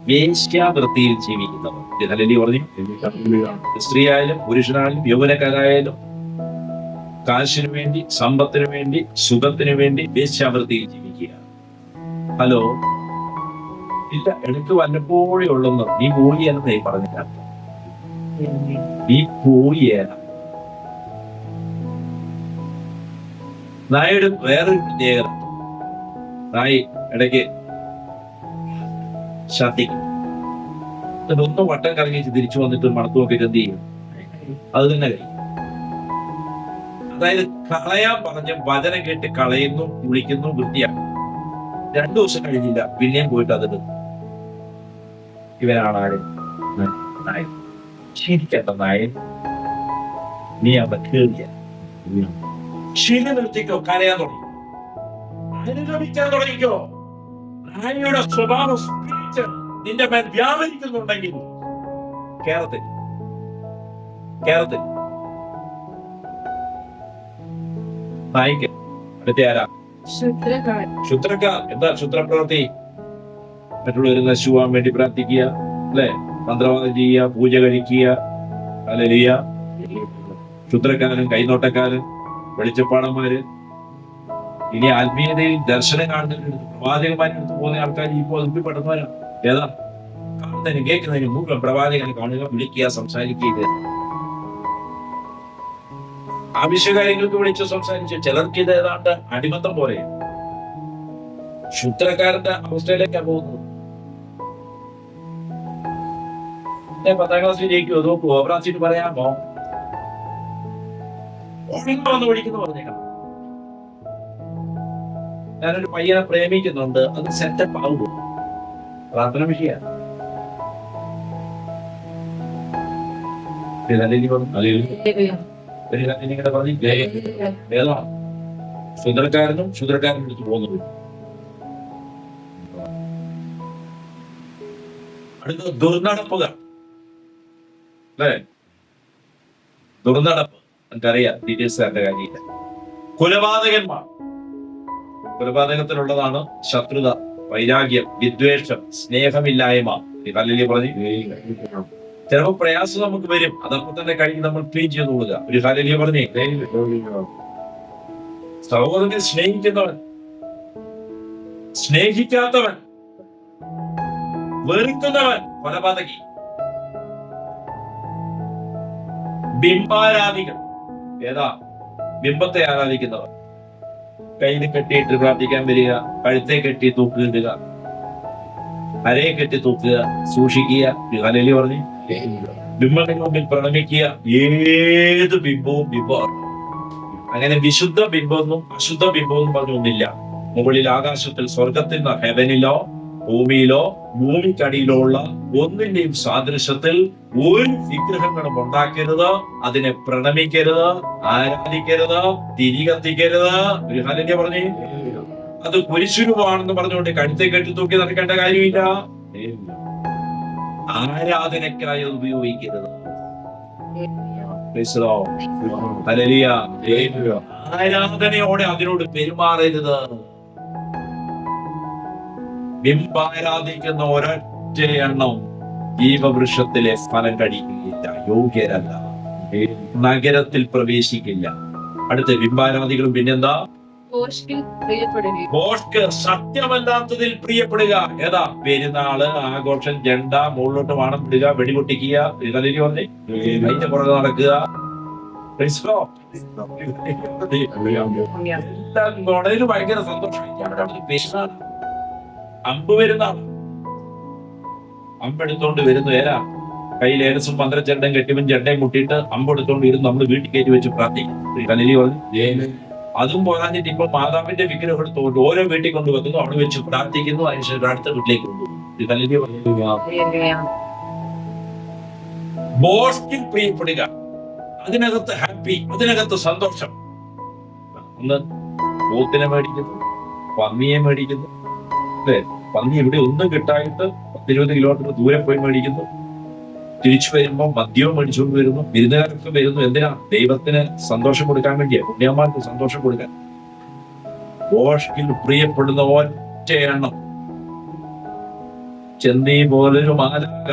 വേശ്യാവൃത്തിയിൽ ജീവിക്കുന്നവർ. ഹല്ലേലൂയ പറഞ്ഞു. സ്ത്രീയായാലും പുരുഷനായാലും യൗവനക്കാരായാലും കാശിനു വേണ്ടി, സമ്പത്തിനു വേണ്ടി, സുഖത്തിനു വേണ്ടി വേശ്യാവൃത്തിയിൽ ജീവിക്കുക. ഹലോ ഇല്ല, എനിക്ക് വല്ലപ്പോഴേ ഉള്ളെന്ന്. നീ പോയെന്നേ പറഞ്ഞില്ല. നീ പോയേന. നായുടെ വേറൊരു പ്രത്യേകത, നായി ഇടയ്ക്ക് ശ്രദ്ധിക്കും. ഒന്ന് വട്ടം കറങ്ങിച്ച് തിരിച്ചു വന്നിട്ട് മണത്തു നോക്കിയിട്ട് എന്ത് ചെയ്യും? അത് തന്നെ കഴിയും. അതായത് കളയാൻ പറഞ്ഞ വചനം കേട്ട് കളയുന്നു, കുളിക്കുന്നു, വൃത്തിയാക്കും. 2 ദിവസം കഴിഞ്ഞില്ല പിന്നെയും പോയിട്ട് അതിട്ട് ഇവനാണ് ആര്? നായൻ. ശരിക്കണ്ട നായൻ, നീ അവിടെ കേറിയ ശരി നിർത്തിക്കോ. കരയാൻ തുടങ്ങി, അനുഗമിക്കാൻ തുടങ്ങിക്കോ. നായയുടെ സ്വഭാവം നിന്റെ മേൽ വ്യാപരിക്കുന്നുണ്ടെങ്കിൽ കേരളത്തിൽ നായിക്ക് അടുത്ത ആരാ? ക്ഷുദ്രക്കാർ. എന്താ ക്ഷുദ്രപ്രവൃത്തി? മറ്റുള്ളവർ നശിക്കുവാൻ വേണ്ടി പ്രാർത്ഥിക്കുക, അല്ലെ? മന്ത്രവാദം ചെയ്യുക, പൂജ കഴിക്കുക. ഹല്ലേലൂയ. ക്ഷുദ്രക്കാരൻ, കൈനോട്ടക്കാരൻ, വെളിച്ചപ്പാടന്മാര്. ഇനി ആത്മീയതയിൽ ദർശനം കാണുന്നതിന് പ്രവാചകന്മാരെടുത്ത് പോകുന്ന ആൾക്കാർ ഇപ്പോൾ ഒതുക്കപ്പെടുന്നവരാണ്. ഏതാ? കാണുന്നതിനും കേൾക്കുന്നതിനും മുഴുവൻ പ്രവാചകനെ കാണുക, വിളിക്കുക, സംസാരിക്കുക. ആവശ്യകാര്യങ്ങൾക്ക് വിളിച്ച് സംസാരിച്ച് ചിലർക്ക് ഇത് ഏതാണ്ട് അടിമത്തം പോലെ. ക്ഷുദ്രക്കാരന്റെ അവസ്ഥയിലേക്കാണ് പോകുന്നത്. 10ാം ക്ലാസ്സിൽ ജയിക്കുമോ? നോക്കൂ, ഓവറാച്ചിട്ട് പറയാമോ? വന്ന് പഠിക്കുന്നു പറഞ്ഞേക്കണം. ഞാനൊരു പയ്യനെ പ്രേമിക്കുന്നുണ്ട്, അത് സെറ്റപ്പ് ആവുമോ? പ്രാർത്ഥന വിഷയ. ക്ഷുദ്രക്കാരനും ക്ഷുദ്രക്കാരനും എടുത്ത് പോകുന്നത്. അടുത്ത ദുർനടപ്പുകൾ, അല്ലേ? ദുർനടപ്പ് നമുക്കറിയാം, ഡീറ്റെയിൽസ് തരേണ്ട കാര്യമില്ല. കൊലപാതകന്മാർ. കൊലപാതകത്തിലുള്ളതാണ് ശത്രുത, വൈരാഗ്യം, വിദ്വേഷം, സ്നേഹമില്ലായ്മ. ഹല്ലേലൂയ പറഞ്ഞു. ചിലപ്പോൾ പ്രയാസം നമുക്ക് വരും, അതപ്പോൾ തന്നെ കഴിഞ്ഞ് നമ്മൾ ക്ലീൻ ചെയ്ത് കൊടുക്കുക. ഒരു ഹല്ലേലൂയ പറഞ്ഞേ. സഹോദരനെ സ്നേഹിക്കുന്നവൻ, സ്നേഹിക്കാത്തവൻ, വെറുക്കുന്നവൻ കൊലപാതകി. ബിംബാരാധികൾ, ഏതാ? ബിംബത്തെ ആരാധിക്കുന്നവർ. കയ്യിൽ കെട്ടിയിട്ട് പ്രാർത്ഥിക്കാൻ വരിക, കഴുത്തെ കെട്ടി തൂക്കിടുക, അരയെ കെട്ടി തൂക്കുക, സൂക്ഷിക്കുക. ഹല്ലേലൂയ പറഞ്ഞു. ബിംബങ്ങളുടെ മുമ്പിൽ പ്രണമിക്കുക. ഏത് ബിംബവും ബിംബമാണ്. അങ്ങനെ വിശുദ്ധ ബിംബമൊന്നും അശുദ്ധ ബിംബമൊന്നും പറഞ്ഞൊന്നില്ല. മുകളിൽ ആകാശത്തിൽ സ്വർഗത്തിൽ നിന്ന് ഹെവനിലോ ഭൂമിയിലോ ഭൂമിക്കടിയിലോ ഉള്ള ഒന്നിന്റെയും സാദൃശ്യത്തിൽ ഒരു വിഗ്രഹങ്ങളും ഉണ്ടാക്കരുത്, അതിനെ പ്രണമിക്കരുത്, ആരാധിക്കരുത്, തിരി കത്തിക്കരുത്. ഒരു ഹല്ലേലൂയ പറഞ്ഞേ. അത് കുരിശുരൂപമാണെന്ന് പറഞ്ഞുകൊണ്ട് കഴുത്തെ കെട്ടി തൂക്കി നടക്കേണ്ട കാര്യമില്ല. ആരാധനയ്ക്കായി അത് ഉപയോഗിക്കരുത്. ഹല്ലേലൂയ. ആരാധനയോടെ അതിനോട് പെരുമാറരുത്. ബിംബാരാധിക്കുന്ന ഒരൊറ്റ എണ്ണം ജീവവൃക്ഷത്തിലെ ഫലം കഴിക്കുകയില്ല, യോഗ്യരല്ല, നഗരത്തിൽ പ്രവേശിക്കില്ല. അടുത്ത ബിംബാരാധികളും പിന്നെന്താ? ഭോഷ്ക്, സത്യമല്ലാത്തതിൽ പ്രിയപ്പെടുക. ഏതാ? പെരുന്നാള്, ആഘോഷം, ജണ്ട മുകളിലോട്ട് വാണം വിടുക, വെടിപൊട്ടിക്കുക, അതിന്റെ പുറകെ നടക്കുക. എല്ലാം ഗുണയില് ഭയങ്കര സന്തോഷം. അമ്പ് വരുന്നാണ്, അമ്പെടുത്തോണ്ട് വരുന്നു. ഏരാ? കയ്യിൽ ഏലസും പന്ത്രച്ചെണ്ടയും കെട്ടിയും ചെണ്ടയും മുട്ടിയിട്ട് അമ്പെടുത്തോണ്ട് വരുന്നു. നമ്മൾ വീട്ടിൽ കയറ്റി വെച്ച് പ്രാർത്ഥിക്കും. അതും പോരാഞ്ഞിട്ട് ഇപ്പൊ മാതാവിന്റെ വിഗ്രഹം എടുത്തുകൊണ്ട് ഓരോ വീട്ടിൽ കൊണ്ടുവെക്കുന്നു, അവിടെ വെച്ച് പ്രാർത്ഥിക്കുന്നു, അതിനുശേഷം അടുത്ത വീട്ടിലേക്ക് കൊണ്ടുപോകും. ബോഷ്കിൽ പ്രിയപ്പെടുക, അതിനകത്ത് ഹാപ്പി, അതിനകത്ത് സന്തോഷം. ഒന്ന് പോത്തിനെ മേടിക്കുന്നു, പന്നിയെ മേടിക്കുന്നു, അല്ലെ? പന്നി ഇവിടെ ഒന്നും കിട്ടായിട്ട് 10-20 കിലോമീറ്റർ ദൂരെ പോയി മേടിക്കുന്നു. തിരിച്ചു വരുമ്പോ മദ്യവും മേടിച്ചുകൊണ്ട് വരുന്നു. വിരുന്നുകാരൊക്കെ വരുന്നു. എന്തിനാ? ദൈവത്തിന് സന്തോഷം കൊടുക്കാൻ വേണ്ടിയാ, പുണ്യന്മാർക്ക് സന്തോഷം കൊടുക്കാൻ. ബോഷ്കിൽ പ്രിയപ്പെടുന്ന ഒറ്റ എണ്ണം. ചെന്നീ പോലൊരു മാലാഖ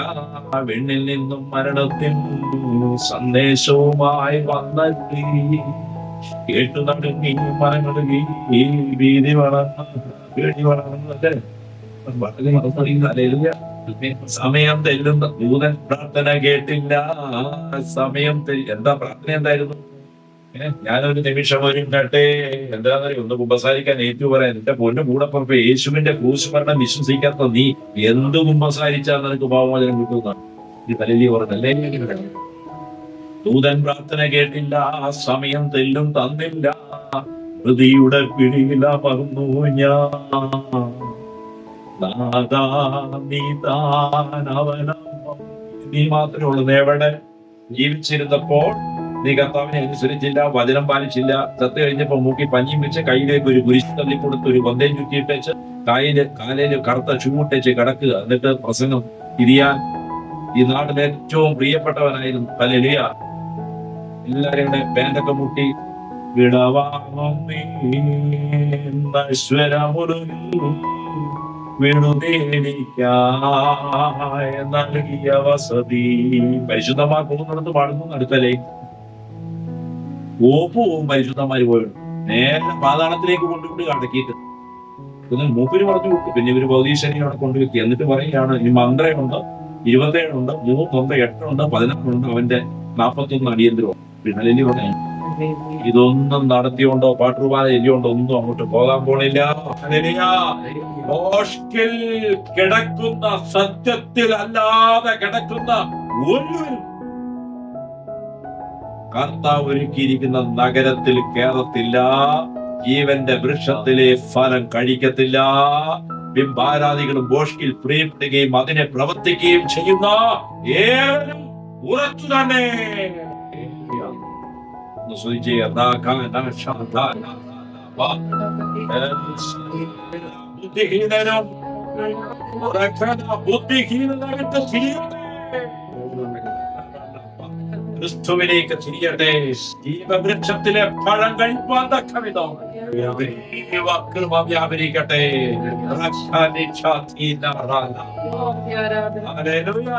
വെണ്ണിൽ നിന്നും മരണത്തിൻ സന്ദേശവുമായി വന്നെത്തി. കേട്ടു നടുങ്ങി മനങ്ങി ഭീതി പേടി വളർന്നല്ലേ. സമയം തെല്ലുന്ന ദൂതൻ പ്രാർത്ഥന കേട്ടില്ല. സമയം എന്താ പ്രാർത്ഥന? എന്തായിരുന്നു? ഞാനൊരു നിമിഷം ഒരുങ്ങട്ടെ. എന്താണെന്നറിയോ? ഒന്ന് കുമ്പസാരിക്കാൻ ഏറ്റു പറയാൻ. എന്റെ പൊന്നു കൂടപ്പുറപ്പ്, യേശുവിന്റെ ക്രൂശുമരണം വിശ്വസിക്കാത്ത നീ എന്ത് കുമ്പസാരിച്ചാൽ നിനക്ക് പാപമോചനം കിട്ടുന്ന ഈ തലലി പറഞ്ഞല്ലേ. ദൂതൻ പ്രാർത്ഥന കേട്ടില്ല, സമയം തെല്ലും തന്നില്ല, ഹൃതിയുടെ പിടിയിലമർന്നു ഞാൻ. നീ മാത്രമേ ഉള്ളൂ. എവിടെ ജീവിച്ചിരുന്നപ്പോൾ നീ കർത്താവിനെ അനുസരിച്ചില്ല, വചനം പാലിച്ചില്ല. ചത്തു കഴിഞ്ഞപ്പോ മൂക്കി പഞ്ഞിയും വെച്ച് കയ്യിലേക്ക് ഒരു കുരിശ് തള്ളിക്കൊടുത്ത് ഒരു കൊന്തയും ചുറ്റിയിട്ടേച്ച് കാലില് കറുത്ത ഷൂട്ടേച്ച് കിടക്കുക. എന്നിട്ട് പ്രസംഗം തിരിയാൻ ഈ നാട്ടിലെ ഏറ്റവും പ്രിയപ്പെട്ടവനായിരുന്നു. ഹല്ലേലൂയ. എല്ലാരും കൂടെ ബാൻഡൊക്കെ മുട്ടി നൽകിയ വസതി. പരിശുദ്ധമാർ പോകുന്നിടത്ത് പാടുന്നു. അടുത്തല്ലേ ഓപ്പവും പരിശുദ്ധന്മാര് പോയിരുന്നു. നേരെ പാതാളത്തിലേക്ക് കൊണ്ടുപോയി അടക്കിയിട്ട് മൂപ്പിന് പറഞ്ഞു വിട്ടു. പിന്നെ ഇവര് ഭൗതീശ്വരി അവിടെ കൊണ്ടുവെത്തി. എന്നിട്ട് പറയുകയാണ്, ഇനി മന്ത്രയുണ്ട്, 27 ഉണ്ട്, 3 ഉണ്ട്, 8 ഉണ്ട്, 11 ഉണ്ട്, അവന്റെ 41 അടിയന്തരവും. പിന്നെ പറഞ്ഞു ഇതൊന്നും നടത്തിയോണ്ടോ പാട്ടുപാല എല്ലിയോണ്ടോ ഒന്നും അങ്ങോട്ട് പോകാൻ പോണില്ല. കിടക്കുന്ന സത്യത്തിൽ അല്ലാതെ കിടക്കുന്ന ഒരു കർത്താവ് ഒരുക്കിയിരിക്കുന്ന നഗരത്തിൽ കേറത്തില്ല. ജീവന്റെ വൃക്ഷത്തിലെ ഫലം കഴിക്കത്തില്ല. ബിംബാരാധികളും ബോഷ്കിൽ പ്രിയപ്പെടുകയും അതിനെ പ്രവർത്തിക്കുകയും ചെയ്യുന്ന ഏവരും ഉറച്ചു തന്നെ. ബുദ്ധിഹീനനും ബുദ്ധിഹീനനായിട്ട് ക്രിസ്തുവിലേക്ക് തിരിയട്ടെ. ജീവവൃക്ഷത്തിലെ പഴം കഴിപ്പാൻ തക്കവിധം കൃപ വ്യാപരിക്കട്ടെ. ഹല്ലേലൂയ.